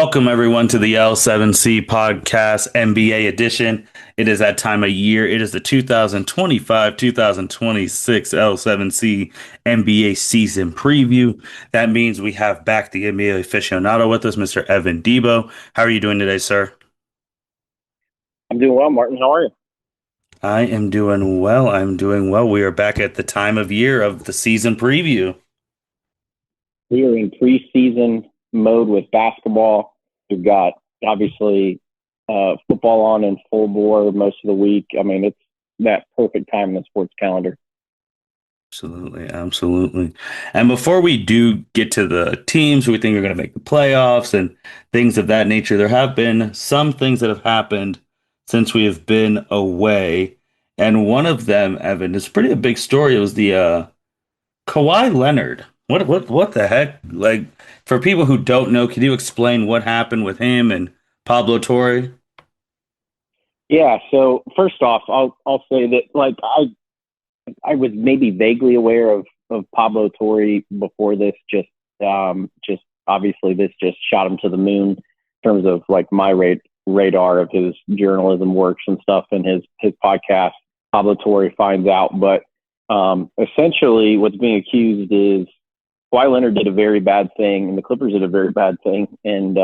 Welcome, everyone, to the L7C podcast NBA edition. It is that time of year. It is the 2025-2026 L7C NBA season preview. That means we have back the NBA aficionado with us, Mr. Evan Debo. How are you doing today, sir? I'm doing well, Martin. How are you? I am doing well. I'm doing well. We are back at the time of year of the season preview. We are in preseason mode with basketball. We've got, obviously, football on in full bore most of the week. I mean, it's that perfect time in the sports calendar. Absolutely, absolutely. And before we do get to the teams we think are going to make the playoffs and things of that nature, there have been some things that have happened since we have been away. And one of them, Evan, is pretty a big story. It was the Kawhi Leonard. What the heck? Like, for people who don't know, can you explain what happened with him and Pablo Torre? Yeah. So first off, I'll say that I was maybe vaguely aware of Pablo Torre before this. Just obviously this just shot him to the moon in terms of like my radar of his journalism works and stuff and his podcast. Pablo Torre finds out, but essentially what's being accused is Kawhi Leonard did a very bad thing and the Clippers did a very bad thing, and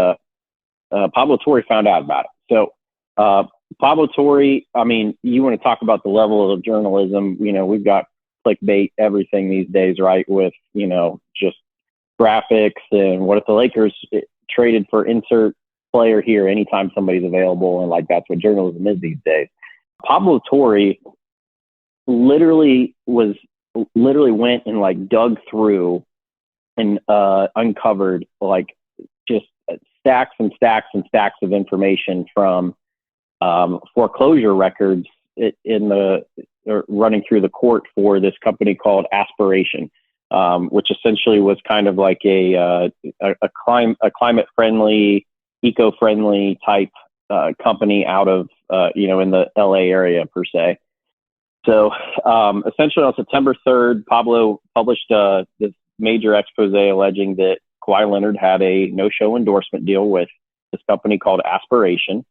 Pablo Torre found out about it. So Pablo Torre, I mean, you want to talk about the level of journalism, we've got clickbait everything these days, right? With, just graphics and what if the Lakers traded for insert player here anytime somebody's available, and like that's what journalism is these days. Pablo Torre literally went and like dug through and uncovered like just stacks and stacks and stacks of information from foreclosure records running through the court for this company called Aspiration, which essentially was kind of like a climate friendly, eco friendly type company out of in the LA area per se. So essentially on September 3rd, Pablo published this major expose alleging that Kawhi Leonard had a no-show endorsement deal with this company called Aspiration,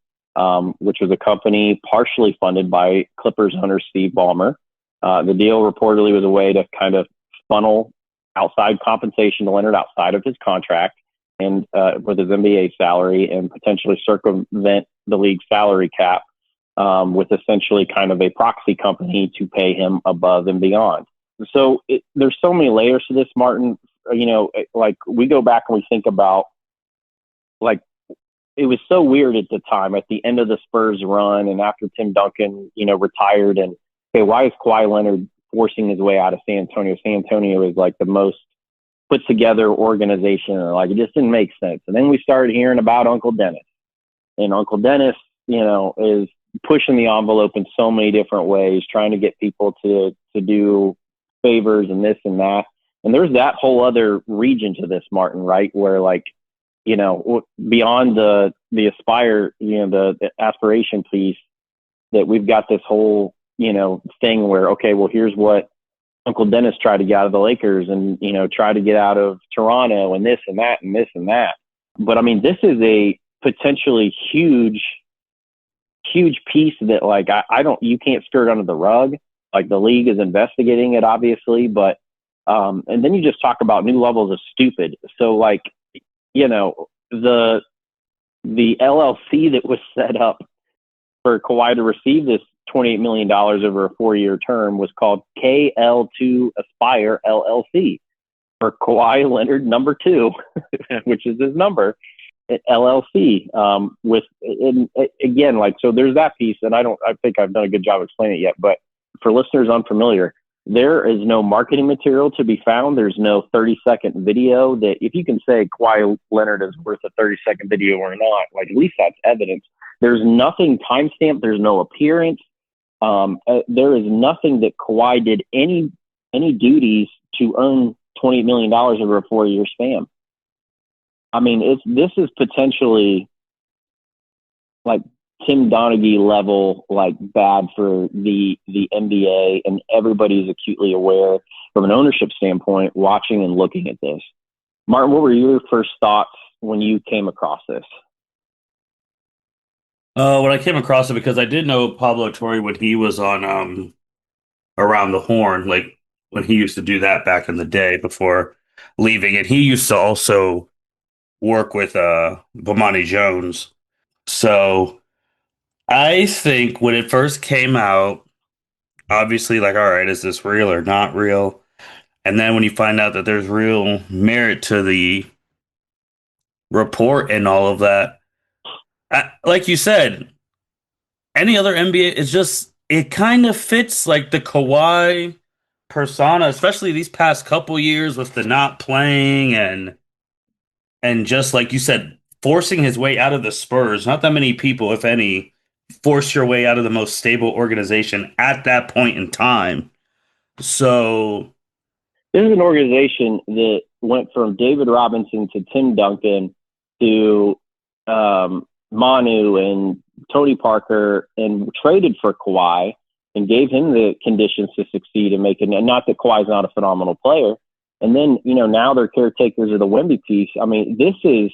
which was a company partially funded by Clippers owner Steve Ballmer. The deal reportedly was a way to kind of funnel outside compensation to Leonard outside of his contract and with his NBA salary, and potentially circumvent the league's salary cap with essentially kind of a proxy company to pay him above and beyond. So there's so many layers to this, Martin. Like we go back and we think about like, it was so weird at the time at the end of the Spurs run and after Tim Duncan, retired, and okay, why is Kawhi Leonard forcing his way out of San Antonio? San Antonio is like the most put together organization, and like it just didn't make sense. And then we started hearing about Uncle Dennis, and Uncle Dennis, is pushing the envelope in so many different ways, trying to get people to do favors and this and that. And there's that whole other region to this, Martin, right? Where like, beyond the aspire, the aspiration piece, that we've got this whole, thing where, okay, well, here's what Uncle Dennis tried to get out of the Lakers and, try to get out of Toronto and this and that and this and that. But I mean, this is a potentially huge piece that like, you can't skirt under the rug. Like the league is investigating it, obviously, but, and then you just talk about new levels of stupid. So like, the LLC that was set up for Kawhi to receive this $28 million over a 4-year term was called KL2 Aspire LLC, for Kawhi Leonard number 2, which is his number, LLC. Again, like, so there's that piece, and I think I've done a good job explaining it yet, but for listeners unfamiliar, there is no marketing material to be found. There's no 30-second video that if you can say Kawhi Leonard is worth a 30-second video or not, like at least that's evidence. There's nothing timestamped. There's no appearance. There is nothing that Kawhi did any duties to earn $28 million over a 4-year span. I mean, this is potentially like Tim Donaghy level, like bad for the NBA, and everybody's acutely aware from an ownership standpoint, watching and looking at this. Martin, what were your first thoughts when you came across this? When I came across it, because I did know Pablo Torre when he was on Around the Horn, like when he used to do that back in the day before leaving, and he used to also work with Bomani Jones. So I think when it first came out, obviously, like, all right, is this real or not real? And then when you find out that there's real merit to the report and all of that, like you said, any other NBA is just it kind of fits like the Kawhi persona, especially these past couple years with the not playing and just like you said, forcing his way out of the Spurs. Not that many people, if any, force your way out of the most stable organization at that point in time. So This is an organization that went from David Robinson to Tim Duncan to Manu and Tony Parker and traded for Kawhi and gave him the conditions to succeed and make it. And not that Kawhi's not a phenomenal player. And then, now they're caretakers of the Wemby piece. I mean, this is,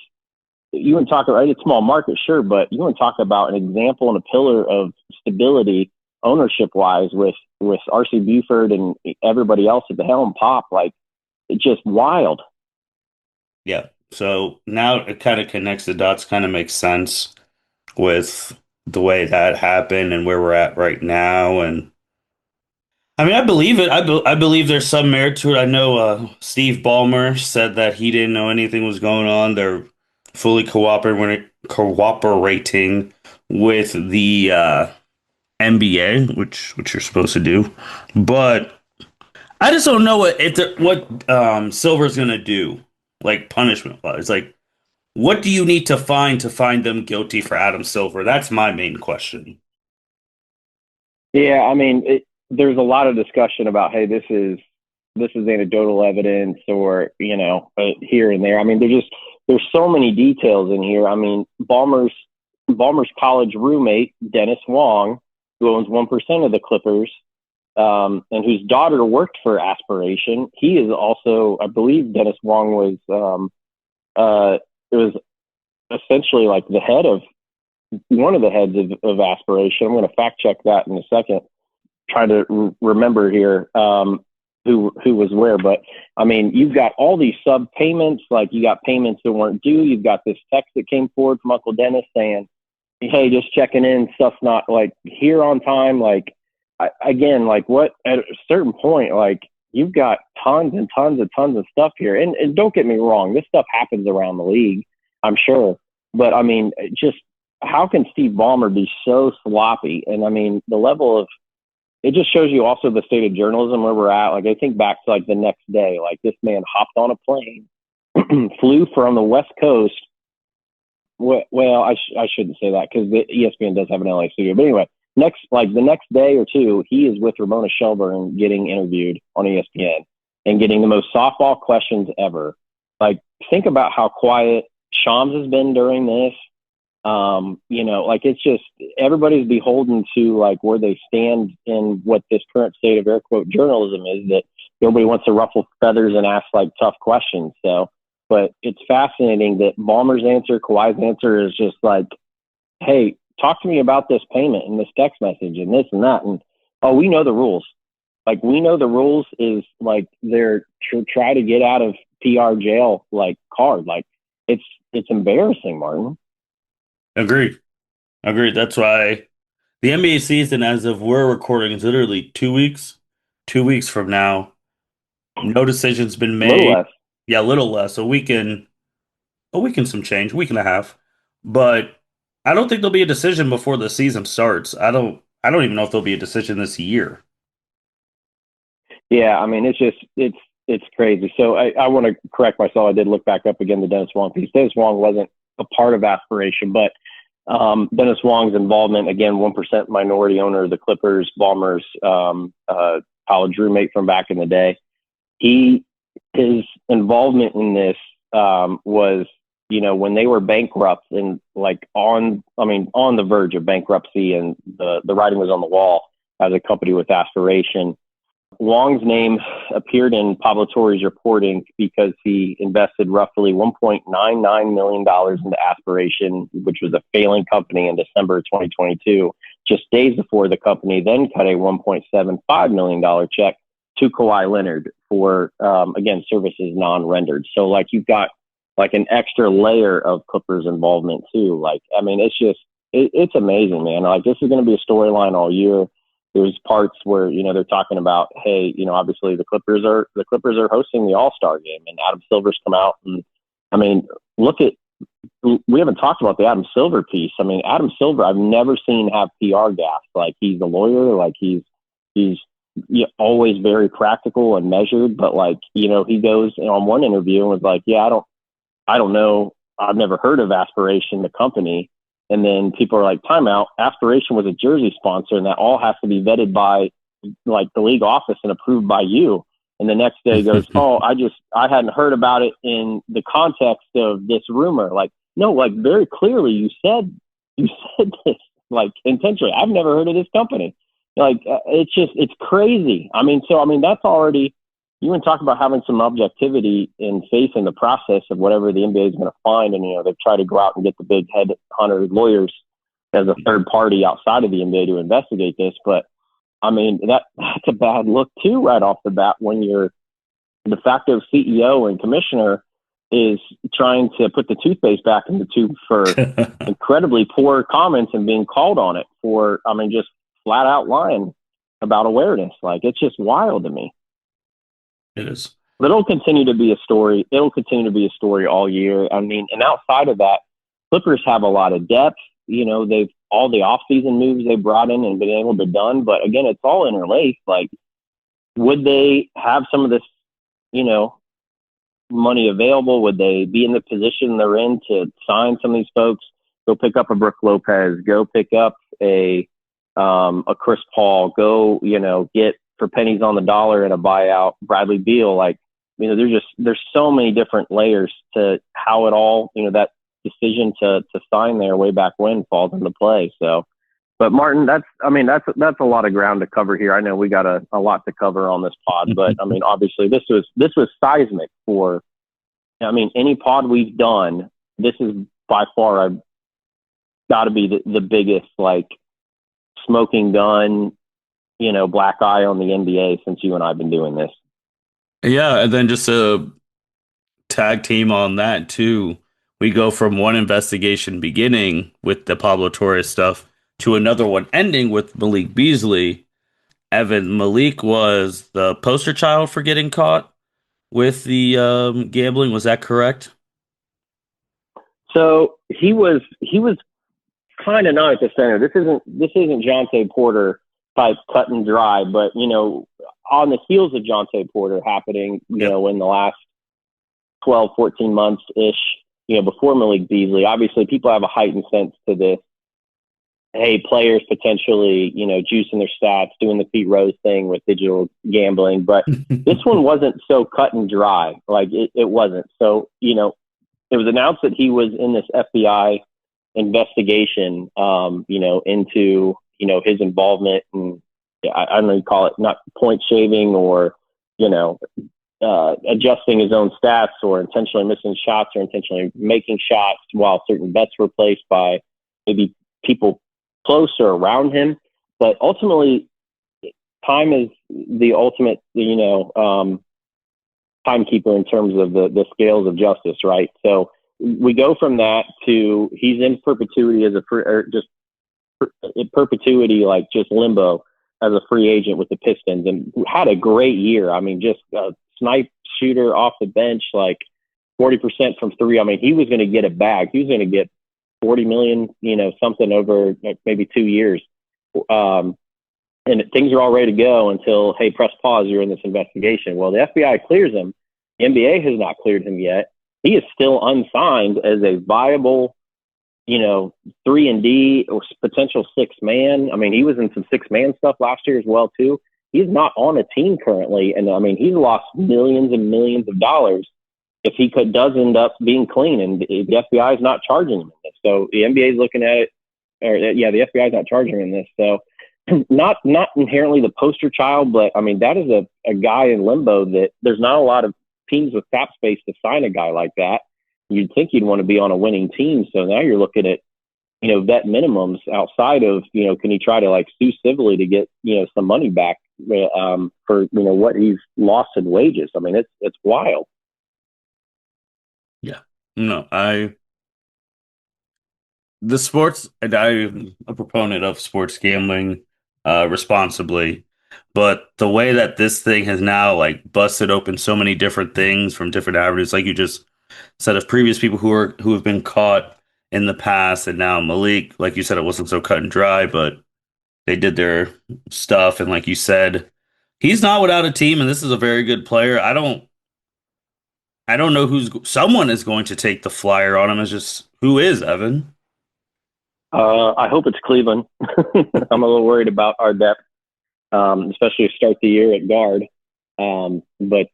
you want to talk about, it's small market, sure, but you want to talk about an example and a pillar of stability ownership wise with RC Buford and everybody else at the helm pop. Like, it's just wild. yeah. So now it kind of connects the dots, kind of makes sense with the way that happened and where we're at right now. And I mean, I believe it. I believe there's some merit to it. I know Steve Ballmer said that he didn't know anything was going on. They're fully cooperating with the NBA, which you're supposed to do. But I just don't know what Silver's gonna do, like punishment wise. Like, what do you need to find them guilty for Adam Silver? That's my main question. Yeah, I mean, there's a lot of discussion about, hey, this is anecdotal evidence, or here and there. I mean, there's so many details in here. I mean, Ballmer's college roommate Dennis Wong, who owns 1% of the Clippers, and whose daughter worked for Aspiration. He is also, I believe, Dennis Wong it was essentially like the head of one of the heads of Aspiration. I'm going to fact check that in a second. Try to remember here who was where, but I mean, you've got all these sub payments. Like, you got payments that weren't due. You've got this text that came forward from Uncle Dennis saying, "Hey, just checking in. Stuff's not like here on time." Like, again, like, what at a certain point, like, you've got tons and tons and tons of stuff here. And don't get me wrong, this stuff happens around the league, I'm sure. But I mean, just how can Steve Ballmer be so sloppy? And I mean, the level of it just shows you also the state of journalism where we're at. Like, I think back to like the next day, like, this man hopped on a plane, flew from the West Coast. Well, I shouldn't say that because the ESPN does have an LA studio. But anyway, the next day or two, he is with Ramona Shelburne getting interviewed on ESPN and getting the most softball questions ever. Like, think about how quiet Shams has been during this. Like, it's just everybody's beholden to like where they stand in what this current state of air quote journalism is, that nobody wants to ruffle feathers and ask like tough questions. So, but it's fascinating that Ballmer's answer, Kawhi's answer is just like, "Hey, talk to me about this payment and this text message and this and that." And, "Oh, we know the rules." Like, we know the rules is like they're try to get out of PR jail like card. Like, it's embarrassing, Martin. Agreed. Agreed. That's why the NBA season, as of we're recording, is literally 2 weeks. 2 weeks from now, no decision's been A little made. less. Yeah, a little less. A week and some change, week and a half. But I don't think there'll be a decision before the season starts. I don't even know if there'll be a decision this year. Yeah, I mean, it's crazy. So I want to correct myself. I did look back up again the Dennis Wong piece. Dennis Wong wasn't a part of Aspiration, but Dennis Wong's involvement, again, 1% minority owner of the Clippers, Ballmer's college roommate from back in the day. His involvement in this was, when they were bankrupt and like on the verge of bankruptcy, and the writing was on the wall as a company with Aspiration. Wong's name appeared in Pablo Torre's reporting because he invested roughly $1.99 million into Aspiration, which was a failing company, in December of 2022, just days before the company then cut a $1.75 million check to Kawhi Leonard for, again, services non-rendered. So, like, you've got, like, an extra layer of Clippers involvement, too. Like, I mean, it's just, it's amazing, man. Like, this is going to be a storyline all year. There's parts where, they're talking about, hey, obviously the Clippers are hosting the All-Star game, and Adam Silver's come out. And I mean, we haven't talked about the Adam Silver piece. I mean, Adam Silver, I've never seen have PR gas. Like, he's a lawyer, like he's always very practical and measured, but like, he goes on one interview and was like, yeah, I don't know. I've never heard of Aspiration, the company. And then people are like, timeout, Aspiration was a jersey sponsor, and that all has to be vetted by, like, the league office and approved by you. And the next day goes, oh, I hadn't heard about it in the context of this rumor. Like, no, like, very clearly you said this, like, intentionally. I've never heard of this company. Like, it's crazy. I mean, that's already, you want to talk about having some objectivity and faith in the process of whatever the NBA is going to find. And, they've tried to go out and get the big headhunter lawyers as a third party outside of the NBA to investigate this. But, I mean, that's a bad look, too, right off the bat, when your de facto CEO and commissioner is trying to put the toothpaste back in the tube for incredibly poor comments and being called on it for, I mean, just flat out lying about awareness. Like, it's just wild to me. It is. But it'll continue to be a story. It'll continue to be a story all year. I mean, and outside of that, Clippers have a lot of depth. They've all the offseason moves they brought in and been able to done. But again, it's all interlaced. Like, would they have some of this, money available? Would they be in the position they're in to sign some of these folks? Go pick up a Brook Lopez. Go pick up a Chris Paul. Go, get for pennies on the dollar and a buyout Bradley Beal. Like, there's so many different layers to how it all, that decision to sign there way back when falls into play. So, but Martin, that's a lot of ground to cover here. I know we got a lot to cover on this pod, but I mean, obviously this was seismic for, any pod we've done. This is by far got to be the biggest, like, smoking gun, black eye on the NBA since you and I have been doing this. Yeah, and then just a tag team on that too. We go from one investigation beginning with the Pablo Torre stuff to another one ending with Malik Beasley. Malik was the poster child for getting caught with the gambling. Was that correct? So he was kind of not at the center. This isn't Jonte Porter type cut and dry, but on the heels of Jonte Porter happening, in the last 12, 14 months ish, before Malik Beasley, obviously people have a heightened sense to this. Hey, players potentially, juicing their stats, doing the Pete Rose thing with digital gambling, but this one wasn't so cut and dry. Like, it wasn't. So, it was announced that he was in this FBI investigation, into, his involvement in, I don't know, you call it not point shaving or, adjusting his own stats or intentionally missing shots or intentionally making shots while certain bets were placed by maybe people closer around him. But ultimately, time is the ultimate, timekeeper in terms of the scales of justice, right? So we go from that to he's in perpetuity like just limbo as a free agent with the Pistons, and had a great year. I mean, just a snipe shooter off the bench, like 40% from three. I mean, he was going to get a bag. He was going to get 40 million, something over maybe 2 years. And things are all ready to go until, hey, press pause, you're in this investigation. Well, the FBI clears him. The NBA has not cleared him yet. He is still unsigned as a viable, 3-and-D or potential six-man. I mean, he was in some six-man stuff last year as well, too. He's not on a team currently. And, I mean, he's lost millions and millions of dollars if he does end up being clean. And the FBI is not charging him in this. So the NBA is looking at it. The FBI is not charging him in this. So not inherently the poster child, but I mean that is a guy in limbo that there's not a lot of teams with cap space to sign a guy like that. You'd think you'd want to be on a winning team. So now you're looking at vet minimums outside of can he try to like sue civilly to get some money back for what he's lost in wages. I mean it's wild. Yeah. No, the sports, and I'm a proponent of sports gambling responsibly, but the way that this thing has now like busted open so many different things from different avenues, like you just said, of previous people who have been caught in the past, and now Malik, like you said, it wasn't so cut and dry, but they did their stuff, and like you said, he's not without a team, and this is a very good player. I don't know someone is going to take the flyer on him. It's just who is Evan? I hope it's Cleveland. I'm a little worried about our depth, especially to start the year at guard. But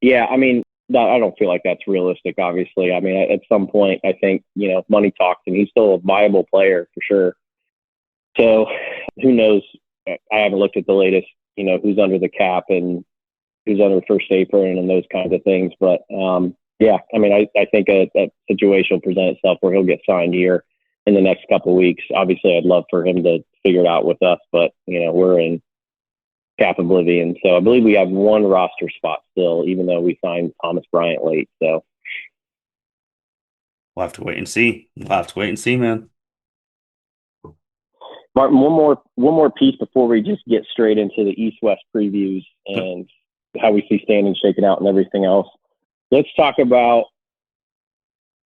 yeah, I mean, I don't feel like that's realistic. Obviously, I mean, at some point, I think money talks, and he's still a viable player for sure. So who knows? I haven't looked at the latest, who's under the cap and who's under first apron and those kinds of things. But yeah, I mean, I think a situation will present itself where he'll get signed here in the next couple of weeks. Obviously, I'd love for him to figure it out with us, but we're in cap oblivion. So I believe we have one roster spot still, even though we signed Thomas Bryant late. So We'll have to wait and see. We'll have to wait and see, man. Martin, one more piece before we just get straight into the East West previews and how we see standings shaking out and everything else. Let's talk about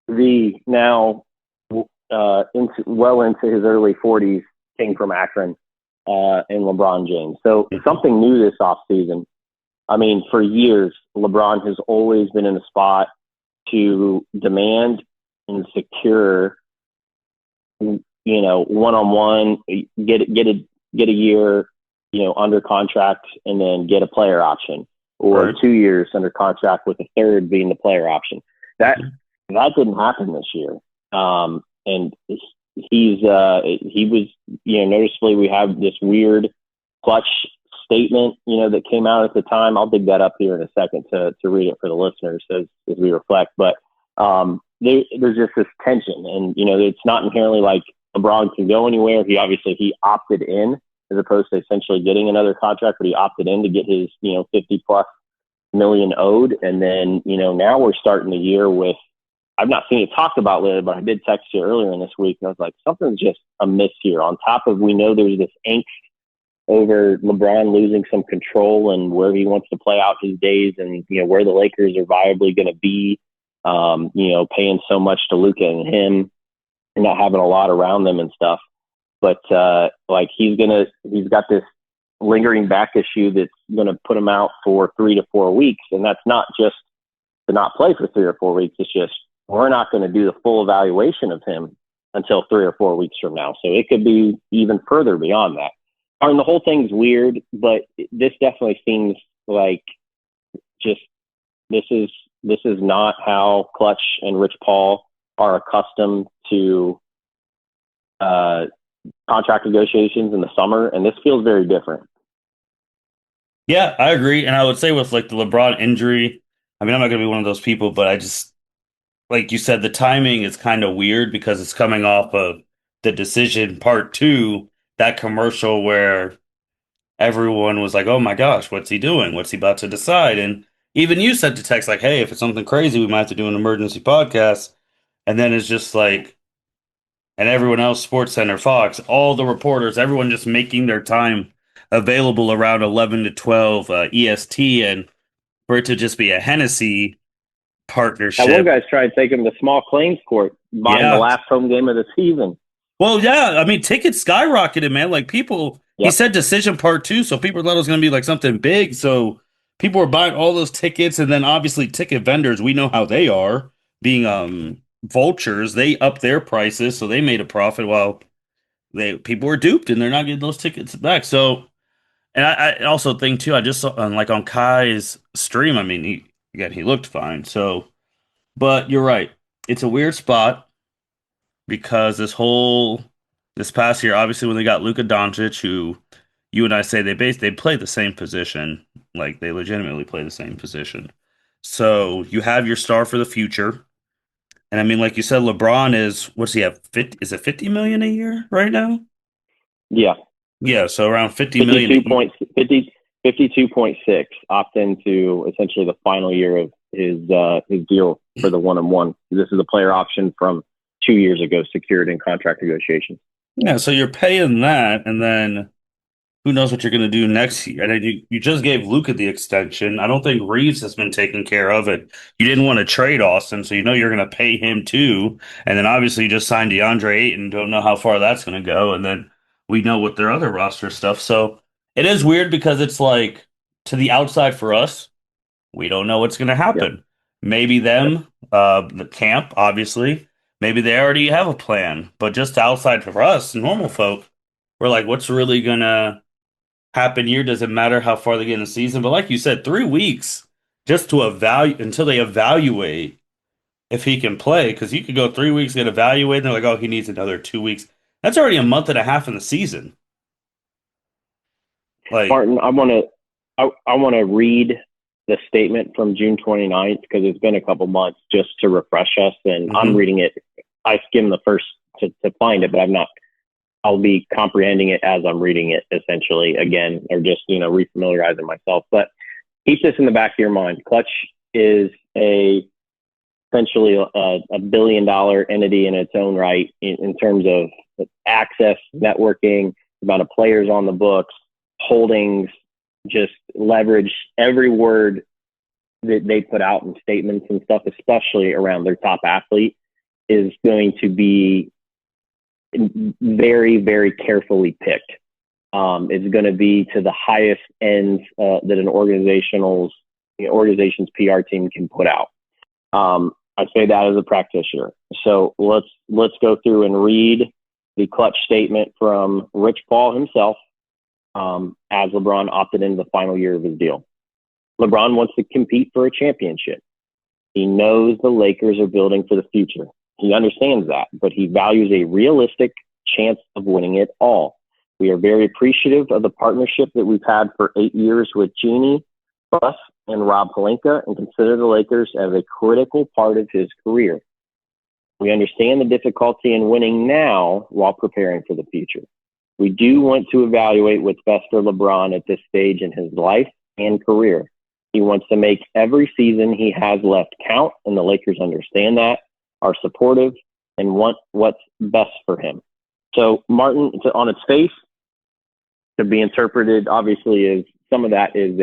the now into his early 40s came from Akron and LeBron James. So something new this offseason. I mean, for years, LeBron has always been in a spot to demand and secure, one-on-one, get a year, under contract, and then get a player option, or Right. 2 years under contract with a third being the player option. That that didn't happen this year, and he was noticeably we have this weird clutch statement that came out at the time. I'll dig that up here in a second to read it for the listeners as we reflect, but there's just this tension, and it's not inherently like LeBron can go anywhere. He opted in as opposed to essentially getting another contract, but he opted in to get his 50 plus million owed, and then now we're starting the year with, I've not seen it talked about lately, but I did text you earlier in this week, and I was like, something's just amiss here. On top of, we know there's this angst over LeBron losing some control and where he wants to play out his days, and where the Lakers are viably going to be. Paying so much to Luka and him, and not having a lot around them and stuff. But he's got this lingering back issue that's gonna put him out for 3 to 4 weeks, and that's not just to not play for 3 or 4 weeks. It's just we're not going to do the full evaluation of him until 3 or 4 weeks from now. So it could be even further beyond that. I mean, the whole thing's weird, but this definitely seems like just this is not how Clutch and Rich Paul are accustomed to contract negotiations in the summer, and this feels very different. Yeah, I agree. And I would say with like the LeBron injury, I mean, I'm not going to be one of those people, but I just, like you said, the timing is kind of weird because it's coming off of the Decision Part 2, that commercial where everyone was like, oh my gosh, what's he doing? What's he about to decide? And even you said to text, like, hey, if it's something crazy, we might have to do an emergency podcast. And then it's just like, and everyone else, Sports Center, Fox, all the reporters, everyone just making their time available around 11 to 12 EST, and for it to just be a Hennessy That one partnership. guy's trying to take him to small claims court, buying the Yeah. last home game of the season. Well, yeah. I mean, tickets skyrocketed, man. Like people, he Yep. said Decision Part 2, so people thought it was going to be like something big. So people were buying all those tickets, and then obviously ticket vendors, we know how they are, being vultures. They up their prices, so they made a profit while they people were duped, and they're not getting those tickets back. So, and I also think too, I just saw like on Kai's stream. I mean, he looked fine. So, but you're right, it's a weird spot because this past year, obviously when they got Luka Doncic, who you and I say they play the same position, like they legitimately play the same position. So you have your star for the future, and I mean, like you said, LeBron is what's he have? 50, is it 50 million a year right now? Yeah, Yeah, so around 50 million. 52.6 opt into essentially the final year of his deal for the 1-on-1. This is a player option from 2 years ago, secured in contract negotiations. Yeah, so you're paying that, and then who knows what you're going to do next year? And then you just gave Luka the extension. I don't think Reeves has been taken care of it. You didn't want to trade Austin, so you know you're going to pay him too. And then obviously you just signed DeAndre Ayton. Don't know how far that's going to go. And then we know what their other roster stuff. So it is weird because it's like to the outside for us, we don't know what's going to Yep. happen. Maybe Yep. them, the camp, obviously. Maybe they already have a plan. But just outside for us, normal folk, we're like, what's really gonna happen here? Does it matter how far they get in the season? But like you said, 3 weeks just to evaluate until they evaluate if he can play. Because you could go 3 weeks, get evaluated, and they're like, oh, he needs another 2 weeks. That's already a month and a half in the season. Like, Martin, I want to read the statement from June 29th because it's been a couple months just to refresh us, and I'm mhm. reading it. I skimmed the first to find it, but I'm not. I'll be comprehending it as I'm reading it, essentially again, or just refamiliarizing myself. But keep this in the back of your mind. Clutch is a essentially a billion-dollar entity in its own right in terms of access, networking, amount of players on the books, holdings, just leverage every word that they put out in statements and stuff, especially around their top athlete, is going to be very, very carefully picked. It's going to be to the highest ends that an organization's PR team can put out. I say that as a practitioner. So let's go through and read the clutch statement from Rich Paul himself as LeBron opted into the final year of his deal. LeBron wants to compete for a championship. He knows the Lakers are building for the future. He understands that, but he values a realistic chance of winning it all. We are very appreciative of the partnership that we've had for 8 years with Jeannie, Russ, and Rob Pelinka, and consider the Lakers as a critical part of his career. We understand the difficulty in winning now while preparing for the future. We do want to evaluate what's best for LeBron at this stage in his life and career. He wants to make every season he has left count, and the Lakers understand that, are supportive, and want what's best for him. So, Martin, on its face, to be interpreted, obviously, as some of that is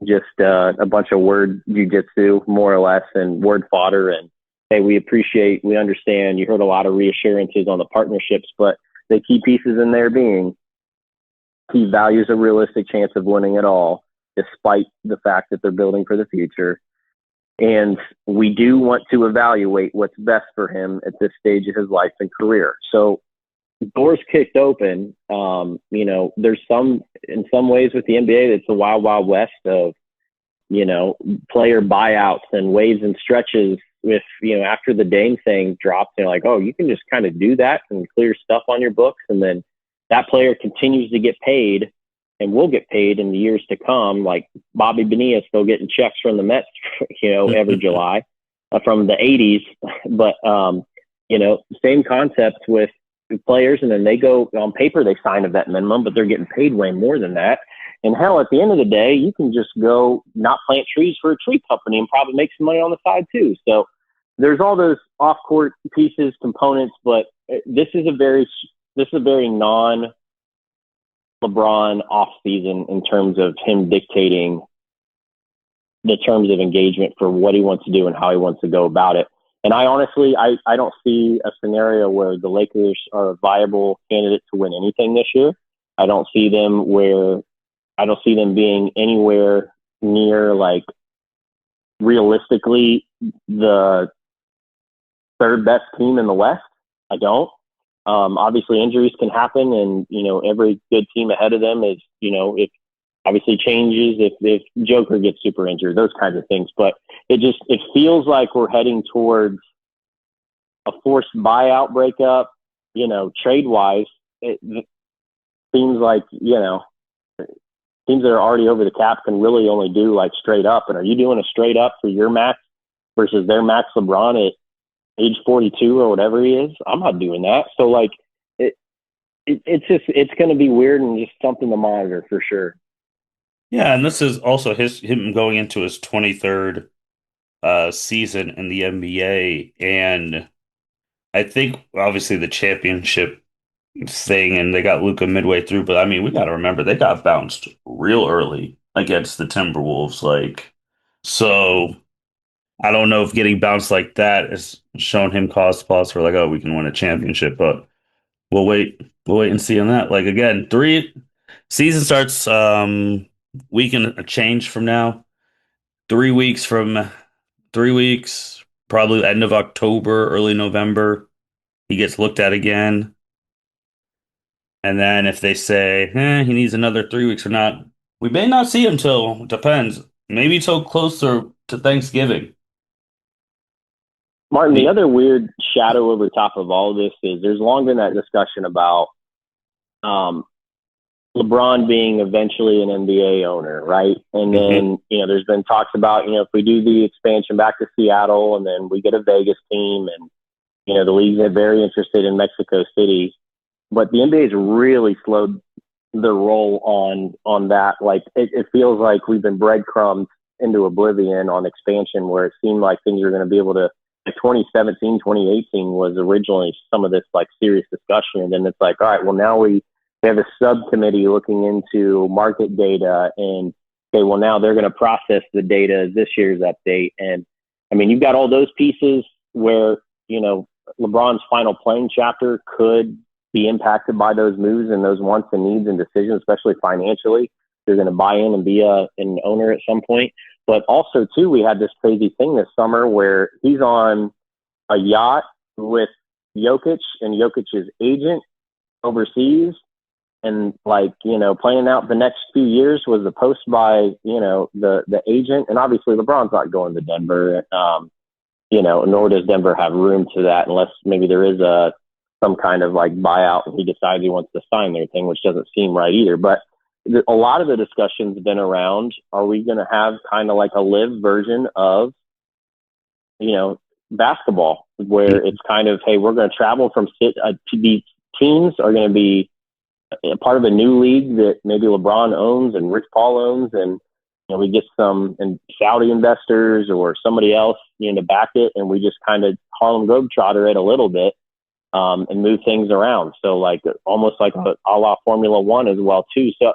just a bunch of word jujitsu, more or less, and word fodder. And hey, we understand. You heard a lot of reassurances on the partnerships, but the key pieces in there being he values a realistic chance of winning it all, despite the fact that they're building for the future. And we do want to evaluate what's best for him at this stage of his life and career. So doors kicked open. There's in some ways with the NBA, it's the wild, wild west of, player buyouts and waves and stretches with, after the Dame thing dropped, they're like, oh, you can just kind of do that and clear stuff on your books. And then that player continues to get paid and will get paid in the years to come. Like Bobby Bonilla still getting checks from the Mets, every July from the 80s. But, same concept with players. And then they go on paper, they sign a vet minimum, but they're getting paid way more than that. And hell, at the end of the day, you can just go not plant trees for a tree company and probably make some money on the side too. So there's all those off-court pieces, components, but this is a very non-LeBron off season in terms of him dictating the terms of engagement for what he wants to do and how he wants to go about it. And I honestly, I don't see a scenario where the Lakers are a viable candidate to win anything this year. I don't see them being anywhere near, like, realistically the third best team in the West. I don't. Obviously injuries can happen, and every good team ahead of them is, if obviously changes if Joker gets super injured, those kinds of things. But it feels like we're heading towards a forced buyout breakup, trade wise. seems like, teams that are already over the cap can really only do like straight up. And are you doing a straight up for your max versus their max LeBron at age 42 or whatever he is? I'm not doing that. So like it's going to be weird and just something to monitor for sure. Yeah, and this is also him going into his 23rd season in the NBA, and I think obviously the championship thing, and they got Luka midway through, but I mean we got to remember they got bounced real early against the Timberwolves, like so. I don't know if getting bounced like that has shown him cause pause for like, oh, we can win a championship, but we'll wait and see on that. Like again, three season starts week and a change from now. 3 weeks from 3 weeks, probably end of October, early November, he gets looked at again. And then if they say, he needs another 3 weeks or not, we may not see him till depends. Maybe till closer to Thanksgiving. Martin, the The- other weird shadow over top of all of this is there's long been that discussion about um, LeBron being eventually an NBA owner, right? And Mhm. then, there's been talks about, if we do the expansion back to Seattle and then we get a Vegas team and, the league's very interested in Mexico City. But the NBA has really slowed the roll on that. Like it feels like we've been breadcrumbed into oblivion on expansion where it seemed like things are going to be able to, like 2017, 2018 was originally some of this like serious discussion. And then it's like, all right, well now we have a subcommittee looking into market data and okay, well now they're going to process the data as this year's update. And I mean, you've got all those pieces where, LeBron's final playing chapter could be impacted by those moves and those wants and needs and decisions, especially financially. You're going to buy in and be an owner at some point. But also, too, we had this crazy thing this summer where he's on a yacht with Jokic and Jokic's agent overseas. And like, planning out the next few years was a post by, the agent. And obviously LeBron's not going to Denver. Nor does Denver have room to that unless maybe there is some kind of like buyout and he decides he wants to sign their thing, which doesn't seem right either. But a lot of the discussions have been around, are we going to have kind of like a live version of, basketball where it's kind of, hey, we're going to travel from the teams are going to be a part of a new league that maybe LeBron owns and Rich Paul owns, and we get some Saudi investors or somebody else to back it, and we just kind of Harlem Globetrotter it a little bit and move things around. So like almost like a la Formula One as well too. So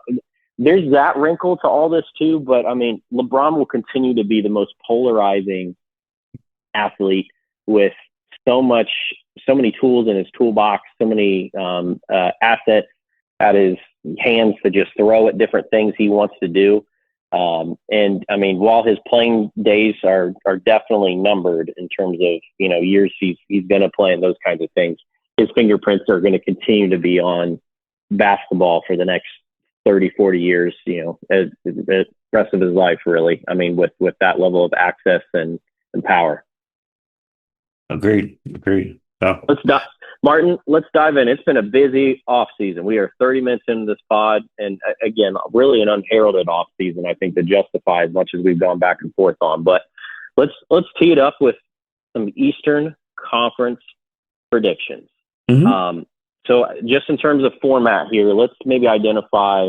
there's that wrinkle to all this too. But I mean, LeBron will continue to be the most polarizing athlete with so many tools in his toolbox, so many assets at his hands to just throw at different things he wants to do. And I mean, while his playing days are definitely numbered in terms of, years he's going to play and those kinds of things, his fingerprints are going to continue to be on basketball for the next 30, 40 years, as the rest of his life, really. I mean, with that level of access and power. Agreed. Agreed. Oh, Martin, let's dive in. It's been a busy off season. We are 30 minutes into this pod, and again, really an unheralded off season. I think to justify as much as we've gone back and forth on. But let's tee it up with some Eastern Conference predictions. hmm So just in terms of format here, let's maybe identify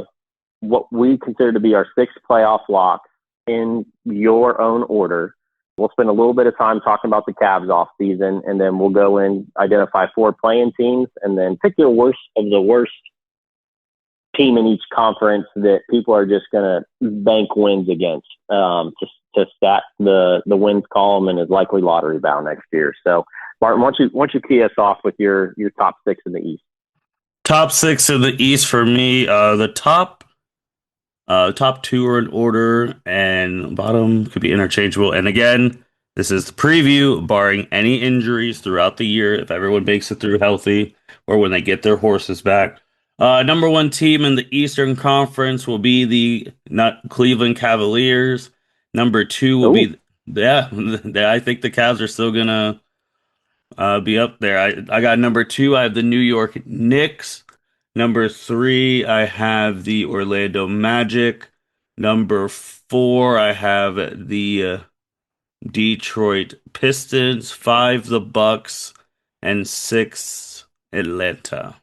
what we consider to be our 6 playoff locks in your own order. We'll spend a little bit of time talking about the Cavs off season, and then we'll go in, identify 4 playing teams, and then pick your worst of the worst team in each conference that people are just going to bank wins against to stack the wins column and is likely lottery bound next year. So, Martin, why don't you key us off with your top 6 in the East? Top six in the East for me. The top two are in order, and bottom could be interchangeable. And again, this is the preview, barring any injuries throughout the year, if everyone makes it through healthy or when they get their horses back. Number one team in the Eastern Conference will be the not Cleveland Cavaliers. Number two will Oh, be, yeah, I think the Cavs are still gonna be up there. I got number two. I have the New York Knicks. Number 3, I have the Orlando Magic. Number 4, I have the Detroit Pistons. 5, the Bucks, and 6, Atlanta.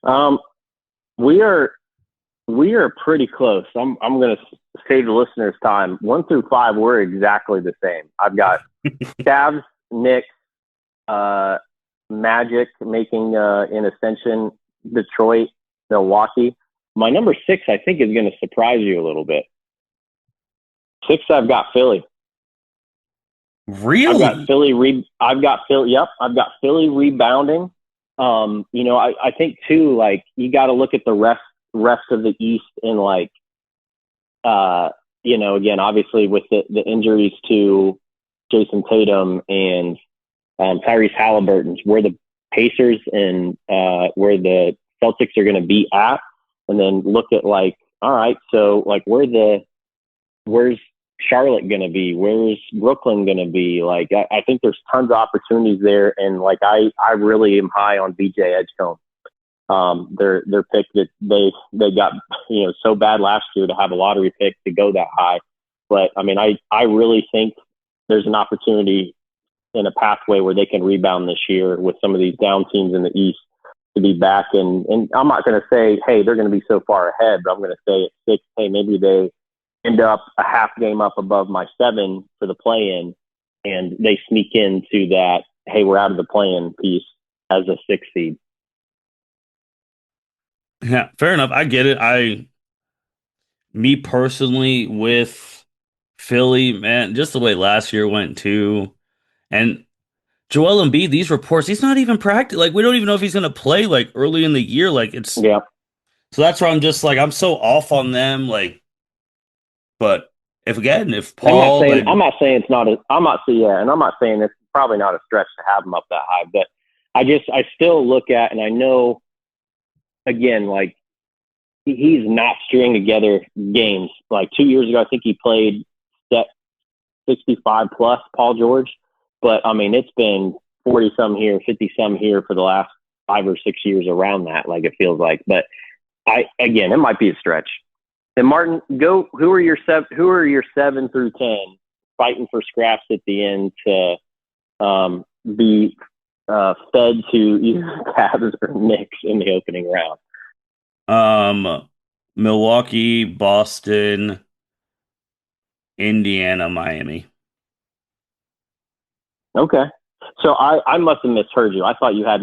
Um, we are we are pretty close. I'm going to save the listeners time. 1 through 5, we're exactly the same. I've got Cavs, Knicks, uh, Magic making an ascension, Detroit, Milwaukee. My number 6, I think, is going to surprise you a little bit. 6, I've got Philly. I've got Really? Philly. I've got Philly. Yep, I've got Philly rebounding. I think too, like you got to look at the rest of the East and like, again, obviously with the injuries to Jason Tatum and Tyrese Halliburton's, where the Pacers and where the Celtics are going to be at, and then look at like, all right, so like where's Charlotte going to be? Where's Brooklyn going to be? Like, I think there's tons of opportunities there, and like I really am high on BJ Edgecombe. Their pick that they got so bad last year to have a lottery pick to go that high, but I mean I really think there's an opportunity in a pathway where they can rebound this year with some of these down teams in the East to be back. And I'm not going to say, hey, they're going to be so far ahead, but I'm going to say at 6, hey, maybe they end up a half game up above my 7 for the play-in, and they sneak into that, hey, we're out of the play-in piece as a 6 seed. Yeah, fair enough. I get it. Me personally, with Philly, man, just the way last year went too. And Joel Embiid, these reports, he's not even practice. Like, we don't even know if he's going to play like early in the year. Like, Yeah. so that's why I'm just like, I'm so off on them. Like, but if I'm not Paul, saying like, I'm not saying it's not a I'm not saying yeah, and I'm not saying it's probably not a stretch to have them up that high, but I still look at, and I know again, like he's not stringing together games. Like 2 years ago, I think he played set 65 plus Paul George, but I mean it's been 40 some here, 50 some here for the last 5 or 6 years around that. Like it feels like, but it might be a stretch. And Martin, go. Who are your 7 through 10 fighting for scraps at the end to be fed to either Cavs or Knicks in the opening round? um, Milwaukee, Boston, Indiana, Miami. Okay, so I must have misheard you. I thought you had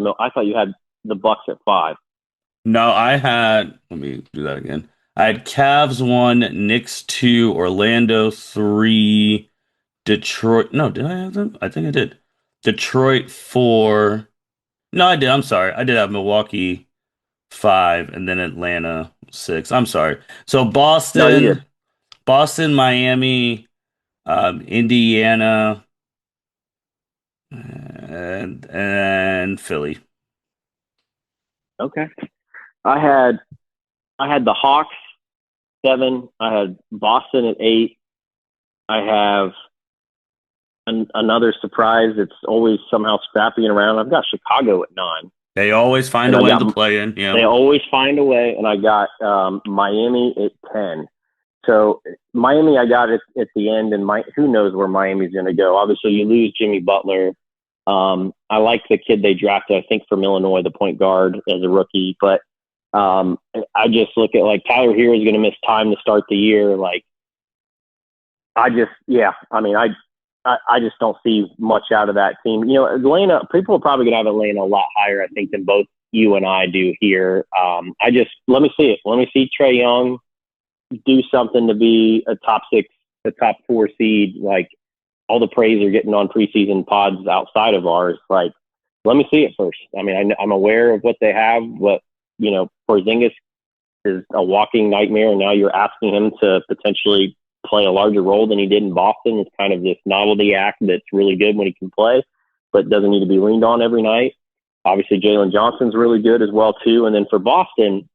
the Bucks at 5. No, let me do that again. I had Cavs 1, Knicks 2, Orlando 3, Detroit. No, did I have them? I think I did. Detroit 4. No, I did. I'm sorry. I did have Milwaukee 5 and then Atlanta 6. I'm sorry. So No, you're good. Boston, Miami, Indiana, and Philly. Okay, I had I had the Hawks 7. I had Boston at 8. I have another surprise. It's always somehow scrapping around. I've got Chicago at 9, They always find and a I way got to play in. Yeah. they always find a way. And I got Miami at 10. So Miami, I got it at the end, and who knows where Miami's going to go. Obviously, you lose Jimmy Butler. I like the kid they drafted, I think, from Illinois, the point guard as a rookie. But I just look at like Tyler Hero is going to miss time to start the year. Like I mean, I just don't see much out of that team. Atlanta, people are probably going to have Atlanta a lot higher, I think, than both you and I do here. Let me see it. Let me see Trae Young do something to be a top 6, a top 4 seed. Like all the praise are getting on preseason pods outside of ours. Like, let me see it first. I mean, I'm aware of what they have, but Porzingis is a walking nightmare, and now you're asking him to potentially play a larger role than he did in Boston. It's kind of this novelty act that's really good when he can play, but doesn't need to be leaned on every night. Obviously, Jalen Johnson's really good as well too. And then for Boston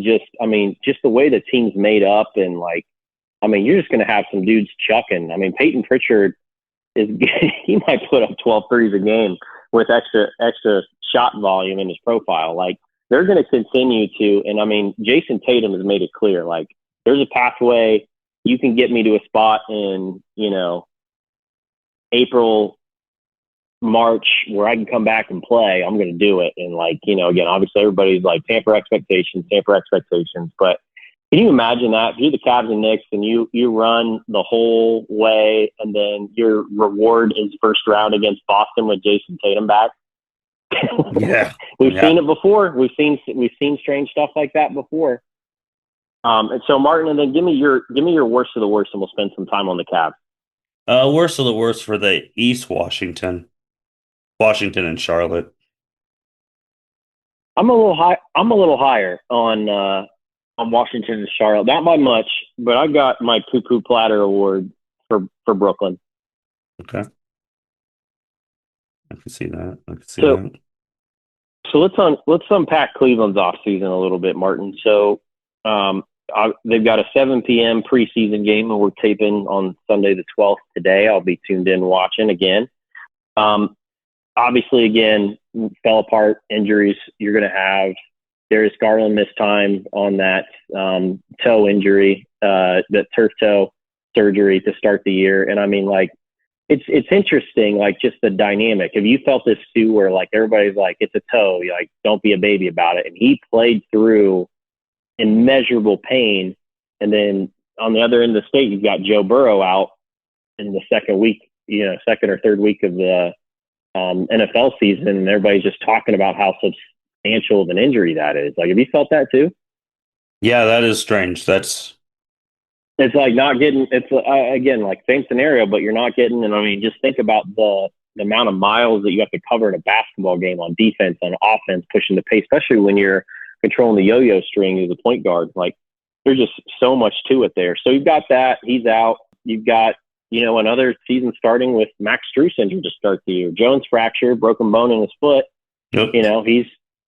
just the way the team's made up, and like, I mean, you're just going to have some dudes chucking. I mean, Peyton Pritchard he might put up 12 threes a game with extra shot volume in his profile. Like they're going to continue to, and I mean, Jason Tatum has made it clear. Like there's a pathway. You can get me to a spot in, April, March where I can come back and play. I'm going to do it. And like, again, obviously everybody's like tamper expectations. But can you imagine that? If you're the Cavs and Knicks and you run the whole way and then your reward is first round against Boston with Jason Tatum back? Yeah. We've seen it before. We've seen strange stuff like that before. And so Martin, and then give me your worst of the worst, and we'll spend some time on the Cavs. Worst of the worst for the East Washington and Charlotte. I'm a little higher on Washington and Charlotte, not by much, but I got my poo-poo platter award for Brooklyn. Okay, I can see that. So let's unpack Cleveland's offseason a little bit, Martin. So they've got a 7 p.m. preseason game, and we're taping on Sunday the 12th today. I'll be tuned in watching again. Obviously, again, fell apart, injuries. You're going to have Darius Garland missed time on that toe injury, that turf toe surgery to start the year. And I mean, like, it's interesting, like just the dynamic. Have you felt this too, where like everybody's like, it's a toe, you're like, don't be a baby about it. And he played through immeasurable pain. And then on the other end of the state, you've got Joe Burrow out in the second or third week of the NFL season, and everybody's just talking about how substantial of an injury that is. Like, have you felt that too? Yeah, that is strange. It's like not getting. It's again like same scenario, but you're not getting. And I mean, just think about the amount of miles that you have to cover in a basketball game on defense, on offense, pushing the pace, especially when you're controlling the yo-yo string as a point guard. Like, there's just so much to it there. So you've got that. He's out. You've got another season starting with Max Strus injured to start the year. Jones fracture, broken bone in his foot. Yep. He's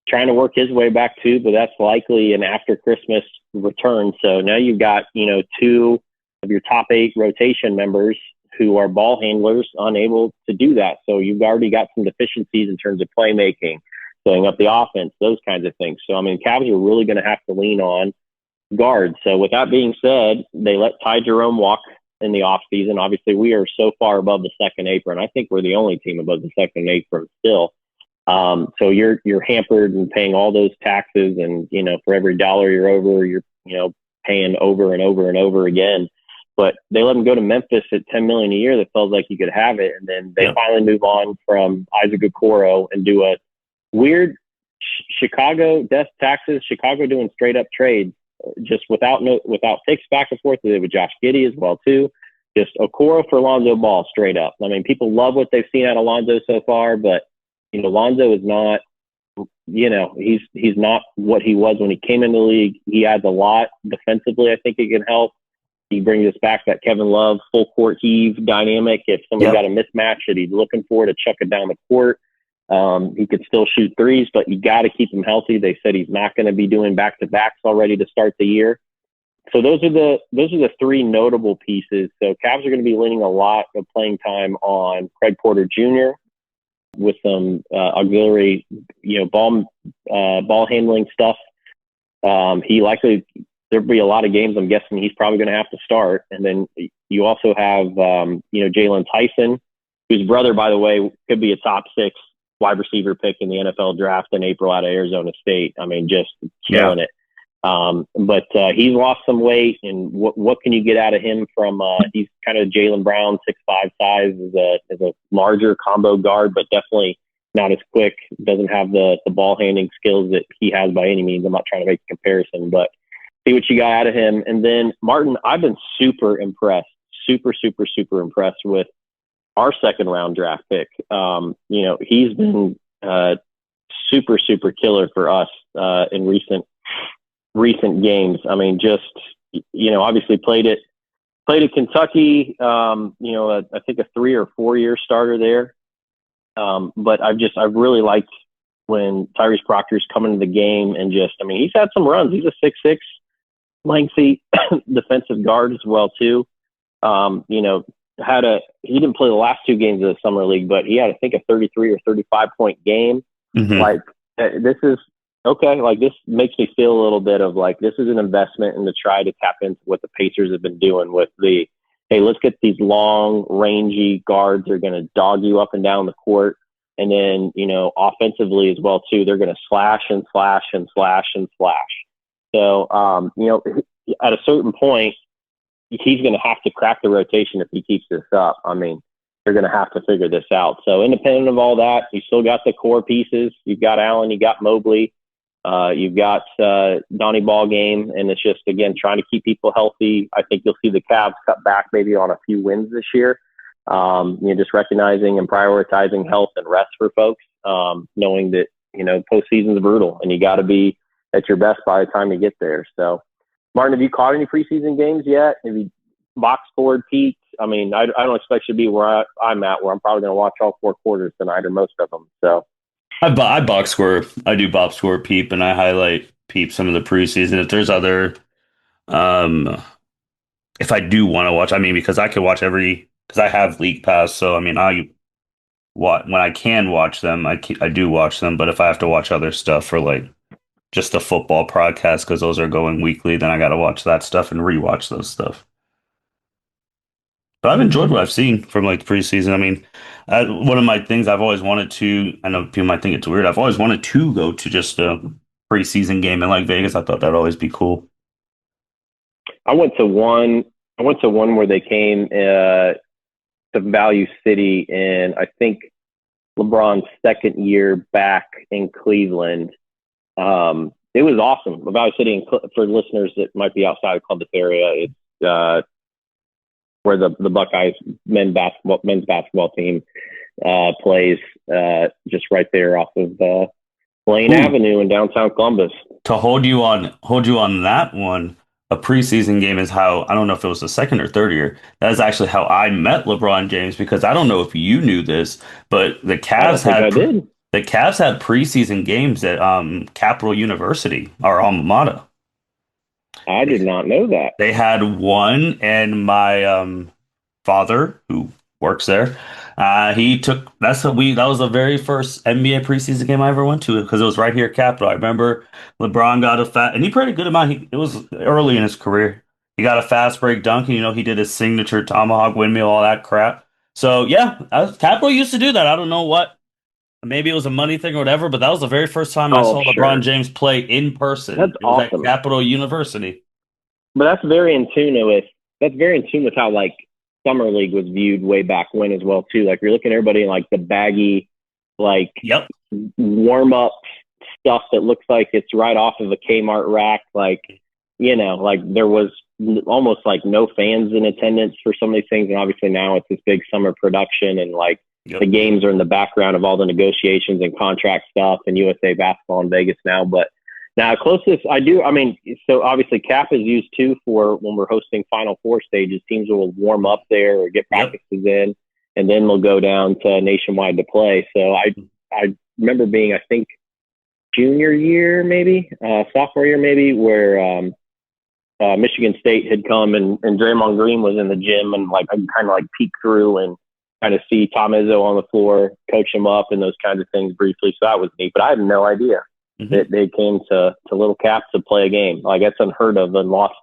trying to work his way back too, but that's likely an after Christmas return. So now you've got, 2 of your top 8 rotation members who are ball handlers unable to do that. So you've already got some deficiencies in terms of playmaking, filling up the offense, those kinds of things. So, I mean, Cavs are really going to have to lean on guards. So with that being said, they let Ty Jerome walk in the offseason. Obviously, we are so far above the second apron. I think we're the only team above the second apron still. So you're hampered and paying all those taxes, and for every dollar you're over, you're paying over and over and over again. But they let him go to Memphis at $10 million a year. That felt like you could have it, and then they finally move on from Isaac Okoro and do a weird Chicago death taxes. Chicago doing straight up trades, just without picks back and forth. They did with Josh Giddey as well too. Just Okoro for Lonzo Ball straight up. I mean, people love what they've seen out of Lonzo so far, but Lonzo is not, he's not what he was when he came in the league. He adds a lot defensively. I think it can help. He brings us back that Kevin Love full court heave dynamic. If somebody got a mismatch that he's looking for to chuck it down the court, he could still shoot threes, but you got to keep him healthy. They said he's not going to be doing back-to-backs already to start the year. So those are the 3 notable pieces. So Cavs are going to be leaning a lot of playing time on Craig Porter Jr. with some auxiliary, ball handling stuff. There'll be a lot of games. I'm guessing he's probably going to have to start. And then you also have, Jalen Tyson, whose brother, by the way, could be a top 6 wide receiver pick in the NFL draft in April out of Arizona State. I mean, just killing it. But he's lost some weight, and what can you get out of him from, he's kind of Jaylen Brown, 6'5" size, as a larger combo guard, but definitely not as quick, doesn't have the ball handling skills that he has by any means. I'm not trying to make a comparison, but see what you got out of him. And then Martin, I've been super impressed with our second round draft pick. He's been super killer for us in recent games. I mean, just, obviously played at Kentucky, I think a 3 or 4 year starter there. But I've really liked when Tyrese Proctor's coming into the game, and just, I mean, he's had some runs. He's a 6'6", lengthy defensive guard as well too. he didn't play the last two games of the summer league, but he had I think a 33 or 35 point game. Hmm. Like this is okay. Like this makes me feel a little bit of like this is an investment and to try to tap into what the Pacers have been doing with the hey, let's get these long, rangy guards. They're going to dog you up and down the court. And then, offensively as well, too, they're going to slash and slash and slash and slash. So, at a certain point, he's going to have to crack the rotation if he keeps this up. I mean, they're going to have to figure this out. So independent of all that, you still got the core pieces. You've got Allen, you got Mobley, you've got Donnie Ball game, and it's just again trying to keep people healthy. I think you'll see the Cavs cut back maybe on a few wins this year. Just recognizing and prioritizing health and rest for folks, knowing that postseason is brutal and you got to be at your best by the time you get there. So Martin, have you caught any preseason games yet? Have you box scored peaked? I mean, I don't expect you to be where I'm at, where I'm probably going to watch all four quarters tonight or most of them. So, I box score. I do box score peep, and I highlight peep some of the preseason. If there's other, um, if I do want to watch, I mean, because I could watch because I have League Pass, so I mean, when I can watch them, I do watch them. But if I have to watch other stuff for like just the football podcast, because those are going weekly, then I got to watch that stuff and rewatch those stuff. But I've enjoyed what I've seen from like the preseason. I mean, one of my things I've always wanted to, I know people might think it's weird. I've always wanted to go to just a preseason game in like Vegas. I thought that'd always be cool. I went to one. I went to one where they came to Value City in I think LeBron's second year back in Cleveland. It was awesome. Value City, for listeners that might be outside of Columbus area, it's where the Buckeyes men's basketball team plays, just right there off of Blaine Ooh, Avenue in downtown Columbus. to hold you on that one, a preseason game is how, I don't know if it was the second or third year. That is actually how I met LeBron James, because I don't know if you knew this, but I don't think I did. The Cavs had preseason games at Capital University, our alma mater. I did not know that. They had one, and my father, who works there, he took that was the very first NBA preseason game I ever went to, because it was right here at Capitol. I remember LeBron got a fat, and he played a good amount. It was early in his career. He got a fast break dunk, and he did his signature tomahawk windmill, all that crap. So yeah, Capitol used to do that. I don't know what. Maybe it was a money thing or whatever, but that was the very first time I Oh, saw LeBron sure. James play in That's person. It was at awesome. Capital University. But that's very in tune with how like summer league was viewed way back when as well too. Like you're looking at everybody in like the baggy, like Yep. warm up stuff that looks like it's right off of a Kmart rack. Like like there was almost like no fans in attendance for some of these things, and obviously now it's this big summer production, and like the Yep. games are in the background of all the negotiations and contract stuff and USA basketball in Vegas now. But now, closest I do, I mean, so obviously Cap is used too for when we're hosting Final Four stages. Teams will warm up there or get Yep. practices in, and then they'll go down to Nationwide to play. So I remember being, I think, junior year, maybe sophomore year, maybe, where Michigan State had come and Draymond Green was in the gym, and like I kind of like peek through and kind of see Tom Izzo on the floor, coach him up, and those kinds of things briefly. So that was neat, but I had no idea Hmm. that they came to Little Cap to play a game. Like that's unheard of and lost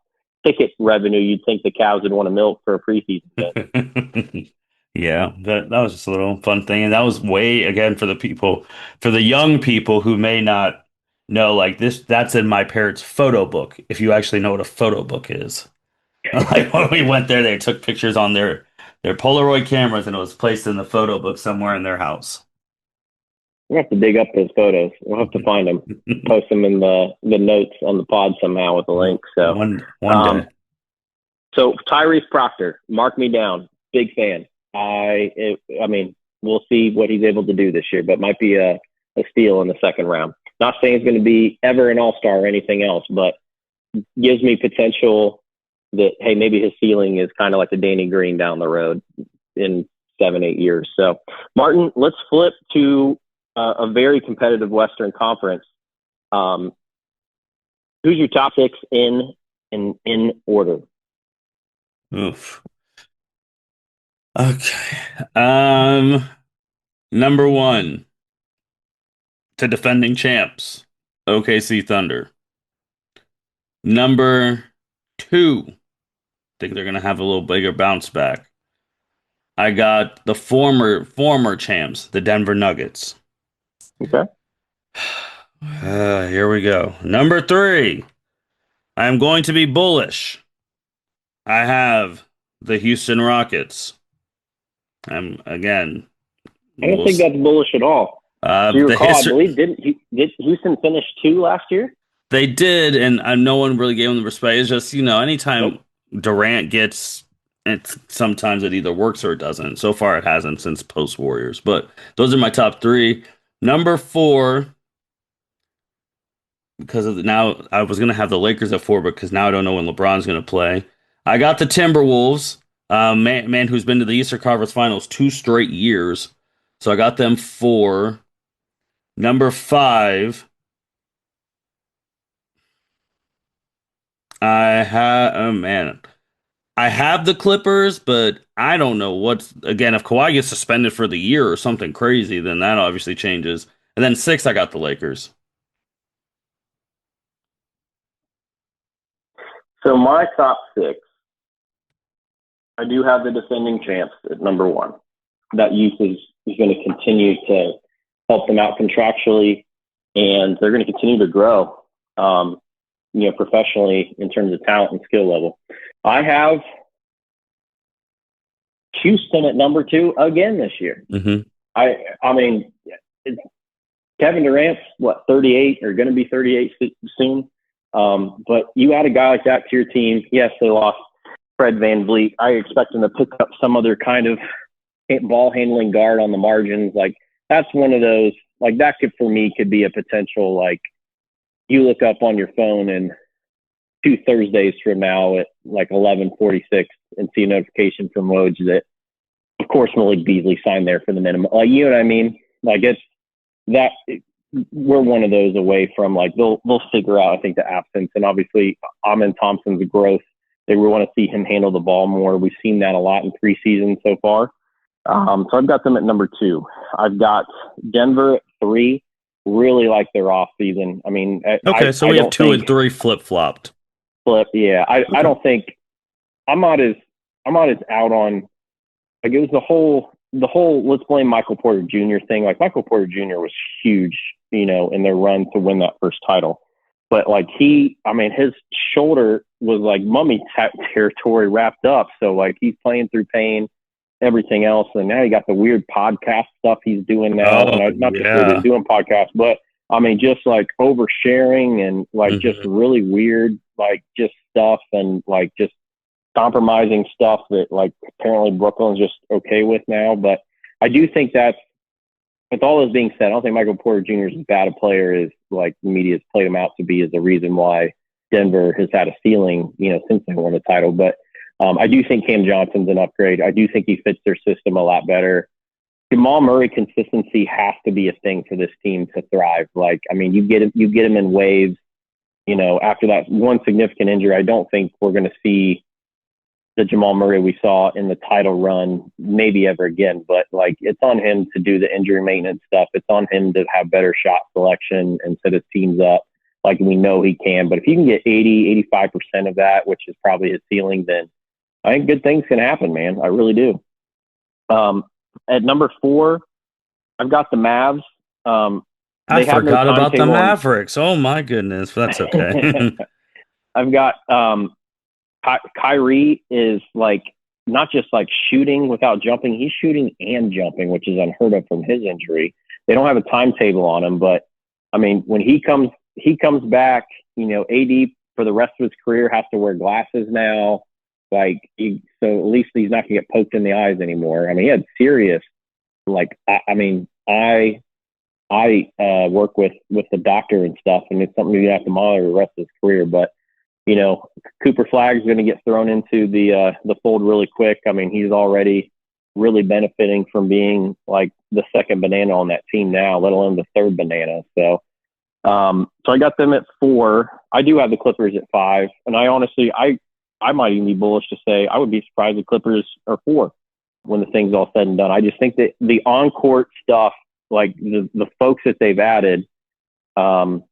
ticket revenue. You'd think the Cavs would want to milk for a preseason game. Yeah, that was just a little fun thing, and that was way again for the young people who may not know, like this. That's in my parents' photo book. If you actually know what a photo book is, like when we went there, they took pictures on their Polaroid cameras, and it was placed in the photo book somewhere in their house. We'll have to dig up those photos. We'll have to find them, post them in the notes on the pod somehow with a link. So, One day. um, so Tyrese Proctor, mark me down. Big fan. I mean, we'll see what he's able to do this year, but might be a steal in the second round. Not saying he's going to be ever an all star or anything else, but gives me potential that hey, maybe his ceiling is kind of like a Danny Green down the road in 7, 8 years. So, Martin, let's flip to a very competitive Western Conference. Um, who's your top six in order? Oof. Okay. Number one, to defending champs, OKC Thunder. Number two, think they're gonna have a little bigger bounce back. I got the former champs, the Denver Nuggets. Okay. Here we go. Number three, I am going to be bullish. I have the Houston Rockets. I'm again, I don't we'll, think that's bullish at all. If you the recall, I history. believe did Houston finish 2 last year? They did, and no one really gave him the respect. It's just, anytime Nope. Durant gets, sometimes it either works or it doesn't. So far, it hasn't since post Warriors. But those are my top three. Number four, because of now I was gonna have the Lakers at four, because now I don't know when LeBron's gonna play. I got the Timberwolves, man who's been to the Eastern Conference Finals 2 straight years. So I got them four. Number five, I have, oh man. I have the Clippers, but I don't know what's again. If Kawhi gets suspended for the year or something crazy, then that obviously changes. And then six, I got the Lakers. So my top 6, I do have the defending champs at number 1. That youth is going to continue to help them out contractually, and they're going to continue to grow, professionally in terms of talent and skill level. I have Houston at number 2 again this year. Mm-hmm. I mean, it's, Kevin Durant's 38 or going to be 38 soon. But you add a guy like that to your team. Yes, they lost Fred VanVleet. I expect them to pick up some other kind of ball handling guard on the margins. Like that's one of those, like that for me could be a potential, like you look up on your phone and 2 Thursdays from now at like 11:46 and see a notification from Woj that, of course, Malik Beasley signed there for the minimum. Like, you know what I mean? Like it's that we're one of those away from, like, they'll figure out, I think, the absence, and obviously Amin Thompson's growth. They want to see him handle the ball more. We've seen that a lot in preseason so far. So I've got them at number 2. I've got Denver at 3. Really like their off season. I mean, Okay, so I we have don't 2 think and 3 flip flopped. yeah, I Okay. don't think I'm not as out on, like, it was the whole let's blame Michael Porter Jr. thing. Like Michael Porter Jr. was huge, in their run to win that first title. But like his shoulder was like mummy territory wrapped up. So like he's playing through pain, everything else, and now he got the weird podcast stuff he's doing now. Oh, And I'm not just weird yeah. he's doing podcasts, but just like oversharing and like just Mm-hmm. really weird, like just stuff and like just compromising stuff that like apparently Brooklyn's just okay with now. But I do think that, with all this being said, I don't think Michael Porter Jr. is as bad a player as like the media's played him out to be, is the reason why Denver has had a ceiling, since they won the title. But I do think Cam Johnson's an upgrade. I do think he fits their system a lot better. Jamal Murray consistency has to be a thing for this team to thrive. Like, I mean, you get him in waves. After that one significant injury, I don't think we're going to see the Jamal Murray we saw in the title run maybe ever again. But like, it's on him to do the injury maintenance stuff. It's on him to have better shot selection and set his teams up like we know he can. But if he can get 80-85% of that, which is probably his ceiling, then I think good things can happen, man. I really do. At number 4, I've got the Mavs. I They have no forgot about the timetable on. Mavericks. Oh my goodness, that's okay. I've got Kyrie is like not just like shooting without jumping; he's shooting and jumping, which is unheard of from his injury. They don't have a timetable on him, but I mean, when he comes back, AD for the rest of his career has to wear glasses now. Like, so at least he's not gonna get poked in the eyes anymore. I mean, he had serious, like, I work with the doctor and stuff, and it's something you have to monitor the rest of his career. But Cooper Flagg's going to get thrown into the fold really quick. I mean, he's already really benefiting from being like the second banana on that team now, let alone the third banana. So I got them at 4. I do have the Clippers at 5, and I honestly, I might even be bullish to say I would be surprised the Clippers are 4. when the thing's all said and done. I just think that the on court stuff, like the folks that they've added, we haven't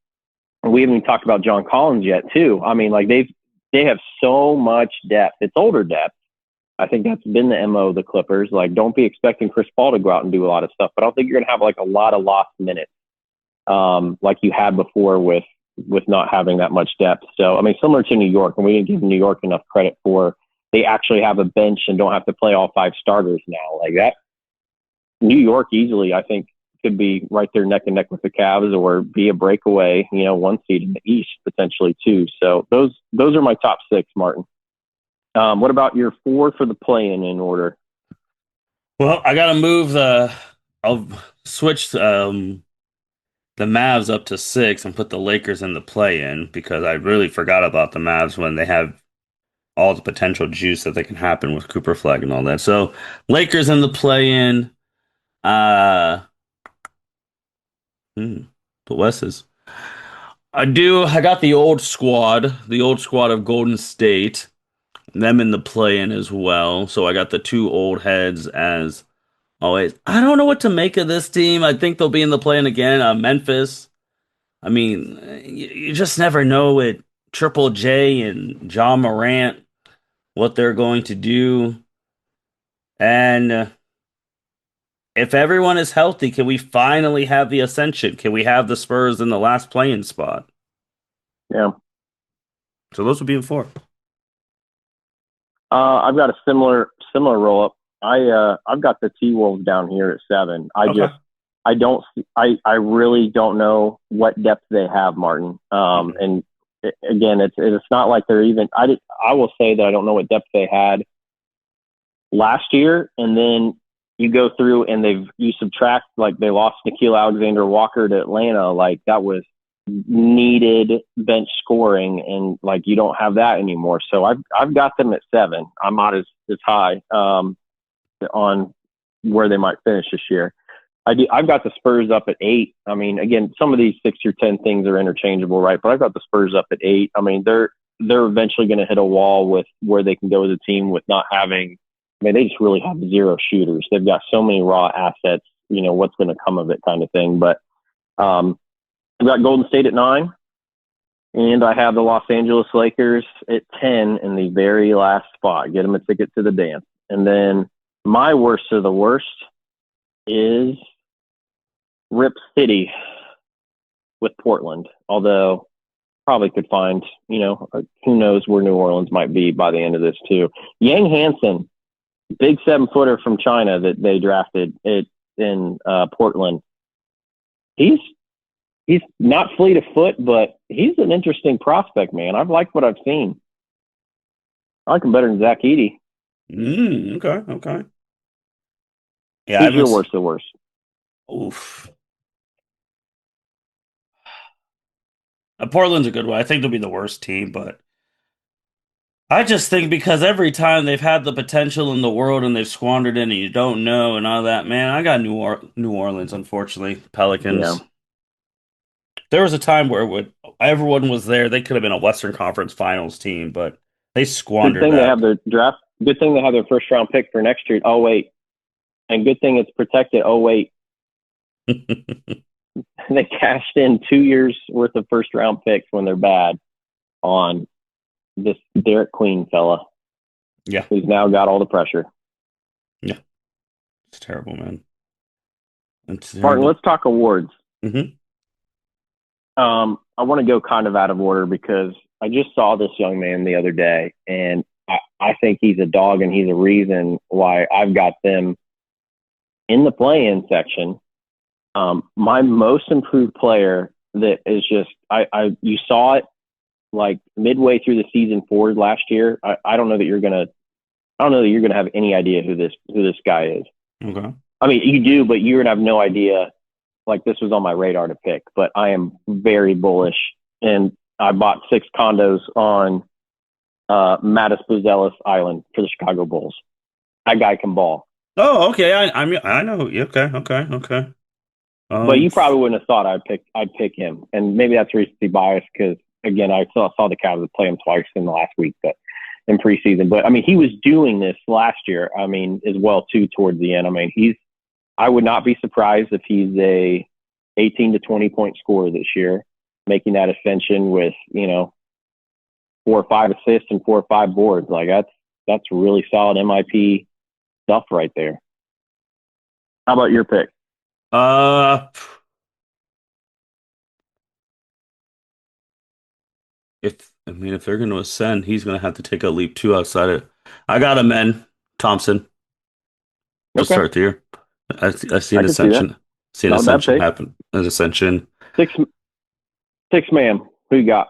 even talked about John Collins yet, too. I mean, like they have so much depth. It's older depth. I think that's been the MO of the Clippers. Like, don't be expecting Chris Paul to go out and do a lot of stuff, but I don't think you're going to have like a lot of lost minutes, like you had before with not having that much depth. So, I mean, similar to New York, and we didn't give New York enough credit for, they actually have a bench and don't have to play all 5 starters now. Like that, New York easily, I think, could be right there neck and neck with the Cavs or be a breakaway, 1 seed in the East potentially too. So those are my top 6, Martin. What about your 4 for the play-in in order? Well, I gotta move I'll switch the Mavs up to 6 and put the Lakers in the play-in because I really forgot about the Mavs when they have all the potential juice that they can happen with Cooper Flag and all that. So Lakers in the play-in. Uh, hmm, the West is. I got the old squad of Golden State, them in the play-in as well. So I got the 2 old heads as always. I don't know what to make of this team. I think they'll be in the play-in again. Memphis. I mean, you just never know with Triple J and John Morant what they're going to do. And if everyone is healthy, can we finally have the ascension? Can we have the Spurs in the last play-in spot? Yeah. So those would be in 4. I've got a similar roll up. I've got the T Wolves down here at 7. Okay. I really don't know what depth they have, Martin. And again, it's not like they're even. I will say that I don't know what depth they had last year, and then you go through and you subtract, like they lost Nickeil Alexander-Walker to Atlanta, like that was needed bench scoring, and like you don't have that anymore. So I've got them at 7. I'm not as high on where they might finish this year. I've got the Spurs up at 8. I mean, again, some of these 6 or 10 things are interchangeable, right? But I've got the Spurs up at 8. I mean, they're eventually going to hit a wall with where they can go as a team with not having. I mean, they just really have 0 shooters. They've got so many raw assets. What's going to come of it, kind of thing. But I've got Golden State at 9, and I have the Los Angeles Lakers at 10 in the very last spot. Get them a ticket to the dance. And then my worst of the worst is Rip City with Portland, although probably could find, who knows where New Orleans might be by the end of this too. Yang Hansen, big 7-footer from China that they drafted in Portland. He's not fleet of foot, but he's an interesting prospect, man. I've liked what I've seen. I like him better than Zach Edey. Okay. Yeah, Who's your worst of the worst? Oof. Portland's a good one. I think they'll be the worst team, but I just think because every time they've had the potential in the world and they've squandered it and you don't know and all that, man, I got New Orleans, unfortunately. Pelicans. Yeah. There was a time where when everyone was there, they could have been a Western Conference Finals team, but they squandered Good thing that. they have their draft. Good thing they have their first round pick for next year. Oh wait, and good thing it's protected. Oh wait, they cashed in 2 years worth of first round picks when they're bad on this Derek Queen fella. Yeah, who's now got all the pressure. Yeah, it's terrible, man. It's terrible. Martin, let's talk awards. Mm-hmm. I want to go kind of out of order because I just saw this young man the other day, and I think he's a dog, and he's a reason why I've got them in the play-in section. My most improved player that is just you saw it like midway through the season forward last year. I don't know that you're gonna have any idea who this guy is. Okay. I mean, you do, but you're gonna have no idea. Like, this was on my radar to pick, but I am very bullish, and I bought 6 condos on Mattis Buzelis Island for the Chicago Bulls. That guy can ball. Oh, okay. I mean, I know. Okay. But you probably wouldn't have thought I'd pick him, and maybe that's recency bias because again, I saw the Cavs play him twice in the last week. But in preseason. But I mean, he was doing this last year. I mean, as well too towards the end. I mean, I would not be surprised if he's a 18 to 20 point scorer this year, making that ascension with 4 or 5 assists and 4 or 5 boards. Like that's really solid MIP stuff right there. How about your pick? Uh, if they're going to ascend, he's going to have to take a leap too outside it. I got him, man. Thompson to Okay, start the year. I see I an can see that. ascension. See an Not a bad ascension pick. happen. An ascension. Six six man. Who you got?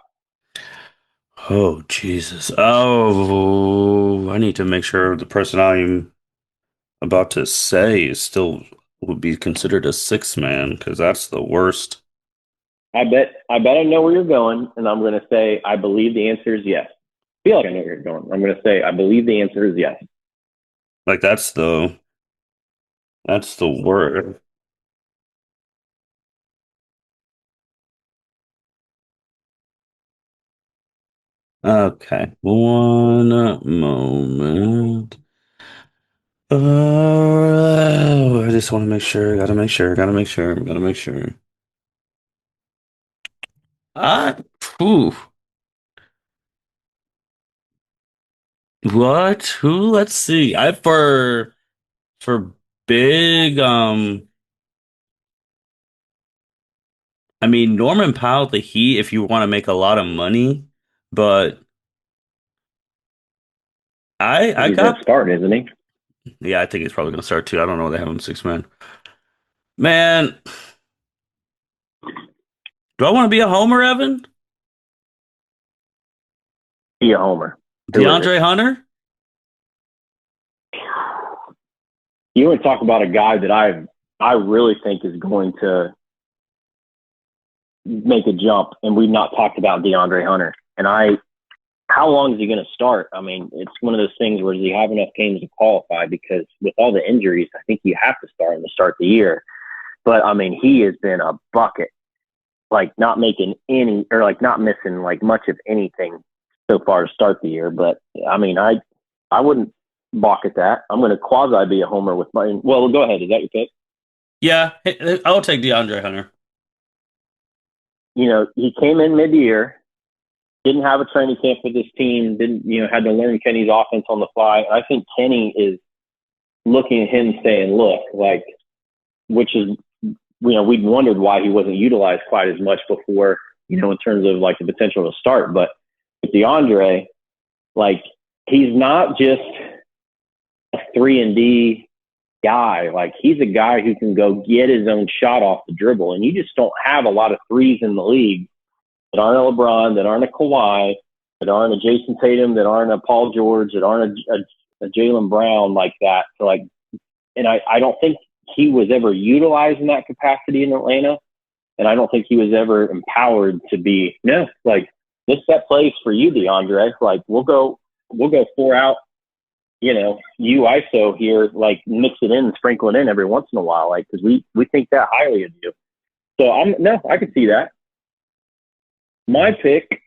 Oh Jesus. Oh, I need to make sure the person I'm about to say is still would be considered a six man because that's the worst. I bet I know where you're going, and I'm going to say I believe the answer is yes. I feel like I know where you're going. I'm going to say I believe the answer is yes. Like that's the word. Okay, one moment. I just want to make sure. Gotta make sure. Gotta make sure. Gotta make sure. Ah, whew. What? Who? Let's see. I for big. I mean Norman Powell, the Heat. If you want to make a lot of money, but I He's going to got. start, isn't he? Yeah, I think he's probably gonna start too. I don't know. They have him six man. Man, do I want to be a homer, Evan? Be a homer. Who is it? DeAndre Hunter? You want to talk about a guy that I really think is going to make a jump, and we've not talked about DeAndre Hunter. And how long is he going to start? I mean, it's one of those things where does he have enough games to qualify? Because with all the injuries, I think you have to start him to start the year. But I mean, he has been a bucket, like not making any or like not missing like much of anything so far to start the year. But I mean, I wouldn't balk at that. I'm going to quasi be a homer with my. Well, go ahead. Is that your pick? Yeah, I'll take DeAndre Hunter. He came in mid-year, didn't have a training camp with this team, didn't had to learn Kenny's offense on the fly. I think Kenny is looking at him saying, "Look, like," which is we'd wondered why he wasn't utilized quite as much before, in terms of like the potential to start. But with DeAndre, like he's not just a 3 and D guy. Like he's a guy who can go get his own shot off the dribble, and you just don't have a lot of threes in the league that aren't a LeBron, that aren't a Kawhi, that aren't a Jason Tatum, that aren't a Paul George, that aren't a Jaylen Brown like that. So like, and I don't think he was ever utilized in that capacity in Atlanta, and I don't think he was ever empowered to be like this set plays for you, DeAndre. Like we'll go 4 out. You ISO here, like mix it in and sprinkle it in every once in a while, like because we think that highly of you. So I can see that. My pick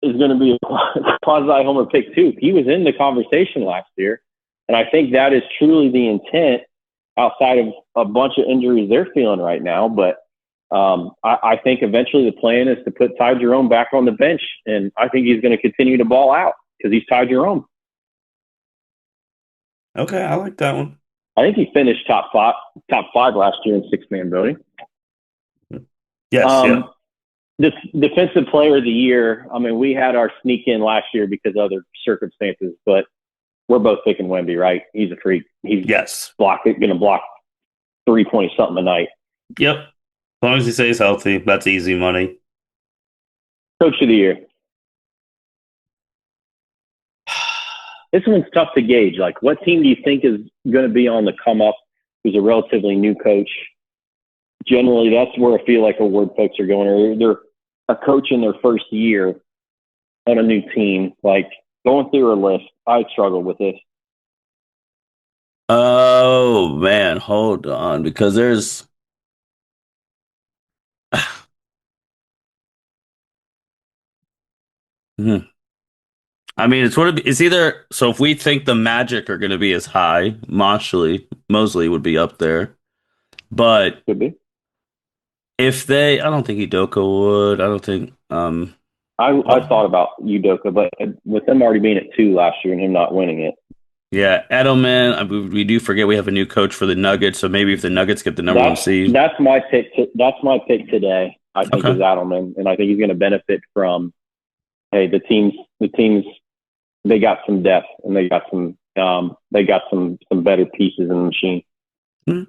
is going to be a quasi homer pick too. He was in the conversation last year, and I think that is truly the intent outside of a bunch of injuries they're feeling right now. But I think eventually the plan is to put Ty Jerome back on the bench, and I think he's going to continue to ball out because he's Ty Jerome. Okay, I like that one. I think he finished top five last year in six-man voting. Yes, yeah. Um, this defensive player of the year. I mean, we had our sneak in last year because of other circumstances, but we're both picking Wemby, right? He's a freak. He's Yes. going to block 3 point something a night. Yep. As long as he stays healthy, that's easy money. Coach of the year. This one's tough to gauge. Like, what team do you think is going to be on the come up? Who's a relatively new coach? Generally, that's where I feel like award folks are going. Or they're a coach in their first year on a new team. Like going through a list, I struggle with this. Oh man, hold on, because there's hmm. I mean, it's either so if we think the Magic are going to be as high, Mosley would be up there. But Could be. if they, I don't think Udoka would. I don't think. I Well, thought about Udoka, but with them already being at 2 last year and him not winning it, yeah, Edelman. We do forget we have a new coach for the Nuggets, so maybe if the Nuggets get the number one that's seed, that's my pick. That's my pick today. I think is okay. Adelman, and I think he's going to benefit from. Hey, the teams, they got some depth and they got some better pieces in the machine. Hmm.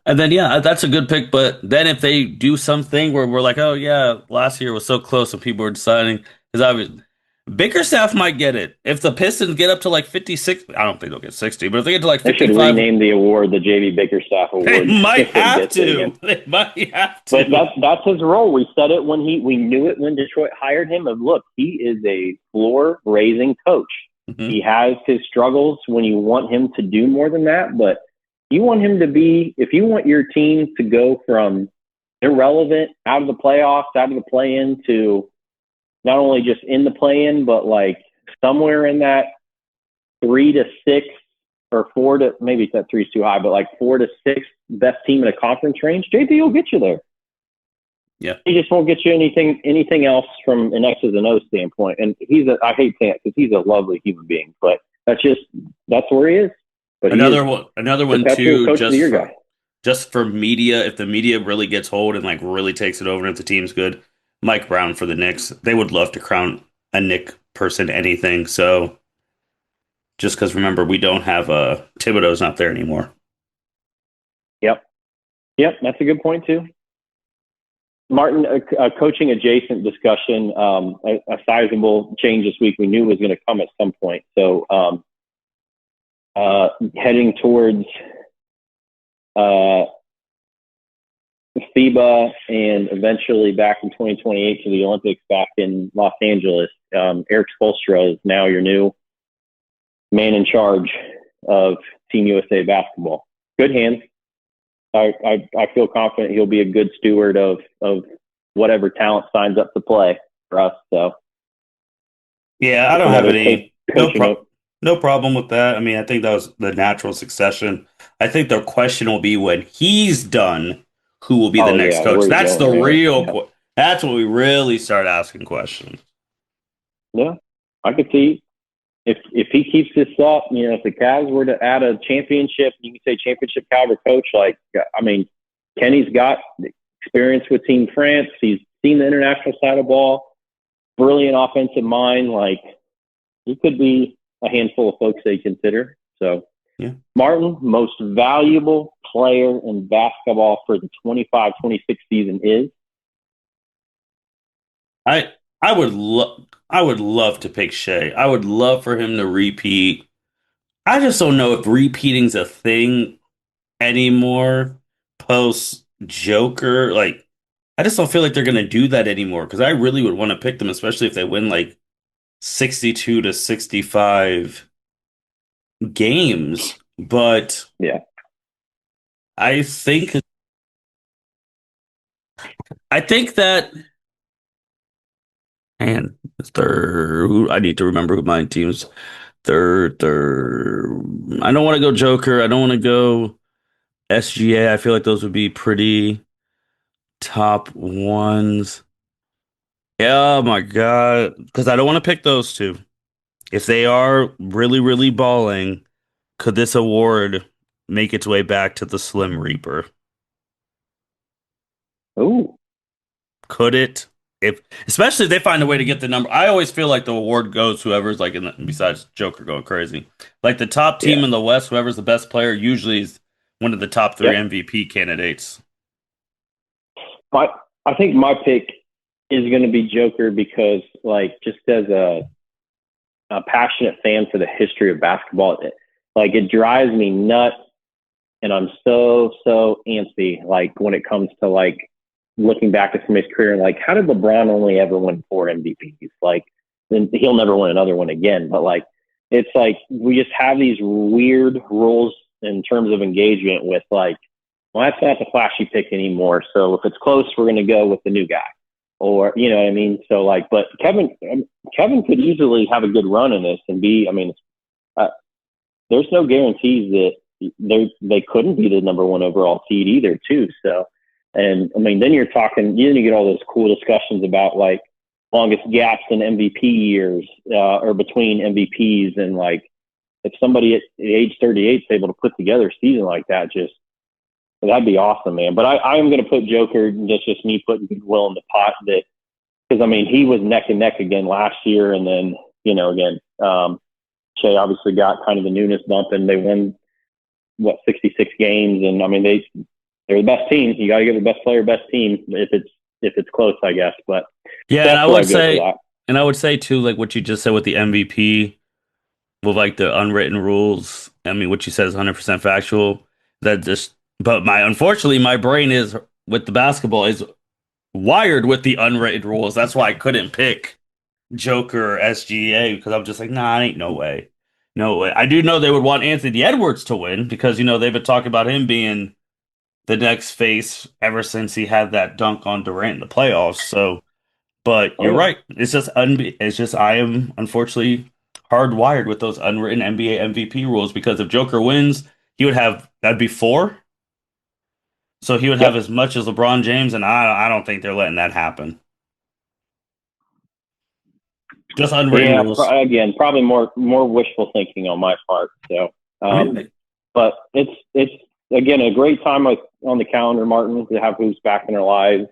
And then yeah, that's a good pick. But then if they do something where we're like, oh yeah, last year was so close and people were deciding because I was Bickerstaff might get it if the Pistons get up to like 56. I don't think they'll get 60, but if they get to like They should 55, rename the award the JV Bickerstaff they Award might if it have gets it again. to. They might have But to. that's his role. We said it we knew it when Detroit hired him. And look, he is a floor raising coach. Mhm. He has his struggles when you want him to do more than that, but you want him to be, if you want your team to go from irrelevant out of the playoffs, out of the play in to not only just in the play in, but like somewhere in that 3 to 6 or 4 to, maybe that 3 is too high, but like 4 to 6 best team in a conference range, JP will get you there. Yeah. He just won't get you anything else from an X's and O's standpoint. And I hate saying it because he's a lovely human being, but that's where he is. But he is Another one perpetual too, coach of the year guy. just for media. If the media really gets hold and like really takes it over, and if the team's good, Mike Brown for the Knicks, they would love to crown a Nick person anything. So just because remember we don't have Thibodeau's not there anymore. Yep. Yep. That's a good point too. Martin, a coaching adjacent discussion, a sizable change this week we knew was going to come at some point. So heading towards FIBA and eventually back in 2028 to the Olympics back in Los Angeles, Eric Spoelstra is now your new man in charge of Team USA basketball. Good hands. I feel confident he'll be a good steward of whatever talent signs up to play for us. So Yeah, I just don't have another any coaching note. no problem with that. I mean, I think that was the natural succession. I think the question will be when he's done, who will be the Oh next yeah, coach? where are you That's going the there? real Yeah, that's when we really start asking questions. yeah. I could see if he keeps this up. If the Cavs were to add a championship, you can say championship caliber coach. Like, I mean, Kenny's got experience with Team France. He's seen the international side of ball. Brilliant offensive mind. Like, he could be a handful of folks they consider. So, Yeah. Martin, most valuable player in basketball for the 25-26 season is? I I would love to pick Shea. I would love for him to repeat. I just don't know if repeating's a thing anymore post Joker. Like I just don't feel like they're gonna do that anymore because I really would want to pick them, especially if they win like 62 to 65 games. But Yeah. I think I think that and third I need to remember who my team's third. I don't want to go Joker. I don't want to go SGA. I feel like those would be pretty top ones. Yeah, oh my God. Because I don't want to pick those two. If they are really, really balling, could this award make its way back to the Slim Reaper? Ooh. Could it? If especially if they find a way to get the number. I always feel like the award goes whoever's like besides Joker going crazy. Like the top team Yeah. in the West, whoever's the best player, usually is one of the top three Yep. MVP candidates. My, I think my pick is going to be Joker because, like, just as a passionate fan for the history of basketball, it drives me nuts, and I'm so antsy. Like when it comes to like looking back at somebody's career and like, how did LeBron only ever win 4 MVPs? Like, then he'll never win another one again. But like, it's like we just have these weird rules in terms of engagement with like, well, that's not the flashy pick anymore. So if it's close, we're going to go with the new guy. or you know what I mean. So like, but Kevin could easily have a good run in this and be. I mean, uh, there's no guarantees that they couldn't be the number one overall seed either, too. So, and I mean, then you're talking, then you get all those cool discussions about like longest gaps in MVP years or between MVPs, and like if somebody at age 38 is able to put together a season like that, just that'd be awesome, man. But I am going to put Joker, just me putting goodwill in the pot, that because I mean he was neck and neck again last year, and then again. Shea obviously got kind of the newness bump, and they won 66 games, and I mean they're the best team. You got to give the best player best team if it's close, I guess. But Yeah, and that's where I go for that. I would say too, like what you just said with the MVP, with like the unwritten rules. I mean, what you said is 100% factual. That just, but unfortunately, my brain is with the basketball is wired with the unwritten rules. That's why I couldn't pick Joker or SGA because I'm just like, nah, ain't no way. No way. I do know they would want Anthony Edwards to win because, they've been talking about him being the next face ever since he had that dunk on Durant in the playoffs. So, but Oh you're yeah, right. It's just I am unfortunately hardwired with those unwritten NBA MVP rules because if Joker wins, he would have that'd be four. So he would have yep, as much as LeBron James, and I don't think they're letting that happen. Just unwritten yeah. rules. Again, probably more wishful thinking on my part. So, I mean, but it's again a great time on the calendar, Martin, to have hoops back in our lives.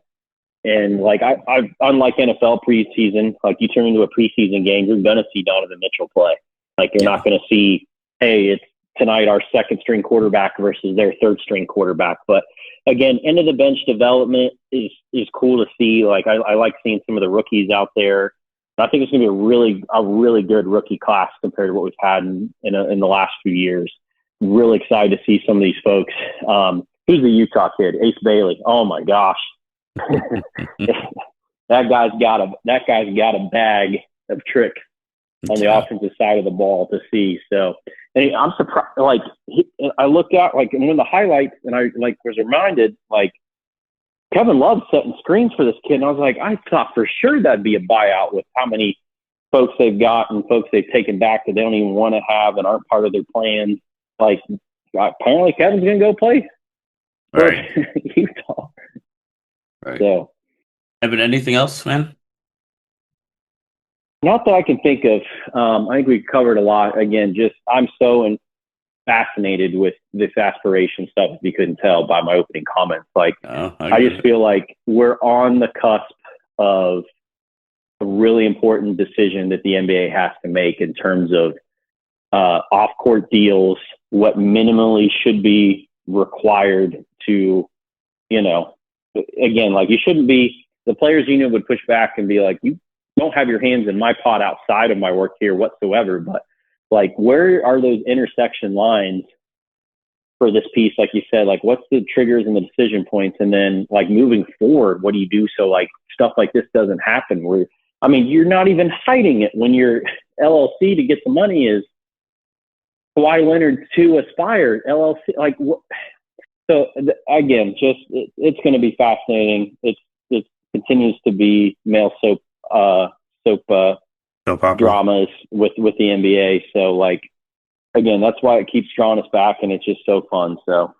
And like I unlike NFL preseason, like you turn into a preseason game, you're gonna see Donovan Mitchell play. Like you're yeah. not gonna see, hey, it's tonight our second string quarterback versus their third string quarterback. But again, end of the bench development is cool to see. Like I like seeing some of the rookies out there. I think it's gonna be a really good rookie class compared to what we've had in the last few years. Really excited to see some of these folks. Who's the Utah kid? Ace Bailey. Oh my gosh. that guy's got a bag of tricks on the Yeah. offensive side of the ball to see. So, and I'm surprised. Like I looked out like in one of the highlights, and I like was reminded like Kevin Love's setting screens for this kid, and I was like, I thought for sure that'd be a buyout with how many folks they've got and folks they've taken back that they don't even want to have and aren't part of their plans. Like apparently Kevin's gonna go play for Right. Utah. Right. So. Evan, anything else, man? Not that I can think of. I think we covered a lot. Again, just I'm so fascinated with this aspiration stuff, if you couldn't tell by my opening comments. Like, Oh, I I get just it. feel like we're on the cusp of a really important decision that the NBA has to make in terms of off-court deals, what minimally should be required to, you know, again, like you shouldn't be, the players union would push back and be like, you don't have your hands in my pot outside of my work here whatsoever. But like, where are those intersection lines for this piece? Like you said, like what's the triggers and the decision points? And then like moving forward, what do you do? So like stuff like this doesn't happen where, I mean, you're not even hiding it when your LLC to get the money is Kawhi Leonard to Aspire LLC. Like, so again, just it's going to be fascinating. It continues to be male soap No problem. dramas with the NBA. So like again, that's why it keeps drawing us back, and it's just so fun. So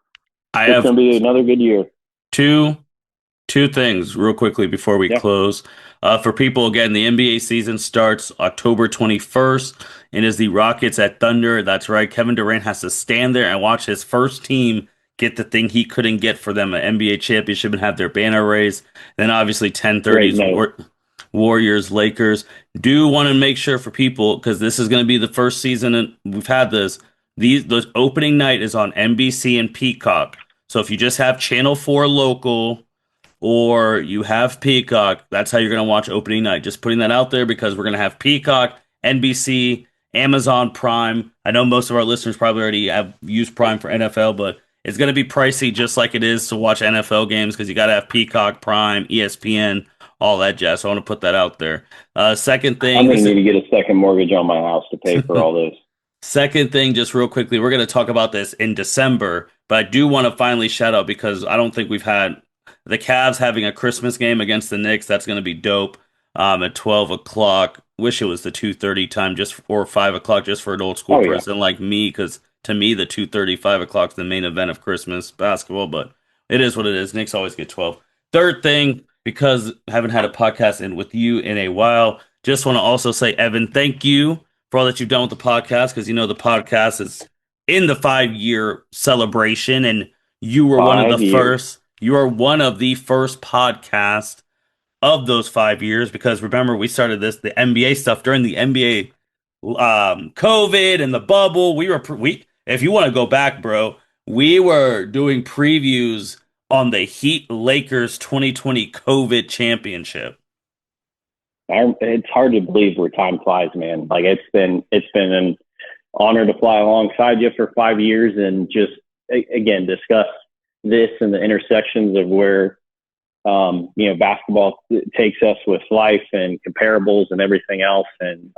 I it's have going to be another good year. two two things real quickly before we Yeah, close. For people, again, the NBA season starts October 21st and is the Rockets at Thunder. That's right. Kevin Durant has to stand there and watch his first team get the thing he couldn't get for them, an NBA championship, and have their banner raised. Then obviously 10:30 great is note. Warriors, Lakers. Do want to make sure for people because this is going to be the first season and we've had this. The opening night is on NBC and Peacock. So if you just have Channel 4 local or you have Peacock, that's how you're going to watch opening night. Just putting that out there because we're going to have Peacock, NBC, Amazon Prime. I know most of our listeners probably already have used Prime for NFL, but it's going to be pricey just like it is to watch NFL games because you got to have Peacock, Prime, ESPN, all that jazz. So I want to put that out there. Second I'm thing, going this to is need to get a second mortgage on my house to pay for all those. second thing, just real quickly, we're going to talk about this in December, but I do want to finally shout out because I don't think we've had The Cavs having a Christmas game against the Knicks, that's going to be dope. At 12 o'clock. Wish it was the 2:30 time just or 5 o'clock just for an old school Oh yeah. person like me, because to me the 2:30, 5 o'clock is the main event of Christmas basketball, but it is what it is. Knicks always get 12. Third thing, because I haven't had a podcast in with you in a while, just want to also say, Evan, thank you for all that you've done with the podcast, because the podcast is in the 5 year celebration, and you were one of the 5 years. first. You are one of the first podcasts of those 5 years, because remember we started the NBA stuff during the NBA COVID and the bubble. We if you want to go back, bro, we were doing previews on the Heat Lakers 2020 COVID championship. It's hard to believe where time flies, man. Like it's been an honor to fly alongside you for 5 years and just again discuss this and the intersections of where basketball takes us with life and comparables and everything else. And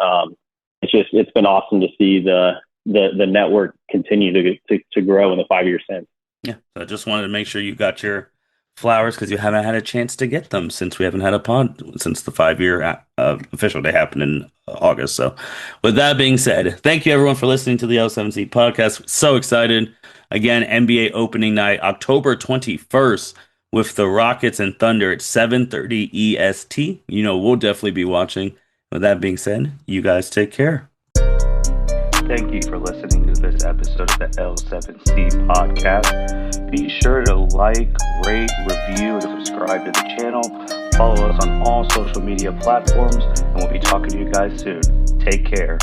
it's been awesome to see the network continue to grow in the 5 years since. Yeah, so I just wanted to make sure you got your flowers, because you haven't had a chance to get them since we haven't had a pod since the 5 year official day happened in August. So, with that being said, thank you everyone for listening to the L7C podcast. So excited. Again, NBA opening night, October 21st, with the Rockets and Thunder at 7:30 EST. We'll definitely be watching. With that being said, you guys take care. Thank you for listening to this episode of the L7C podcast. Be sure to like, rate, review, and subscribe to the channel. Follow us on all social media platforms, and we'll be talking to you guys soon. Take care.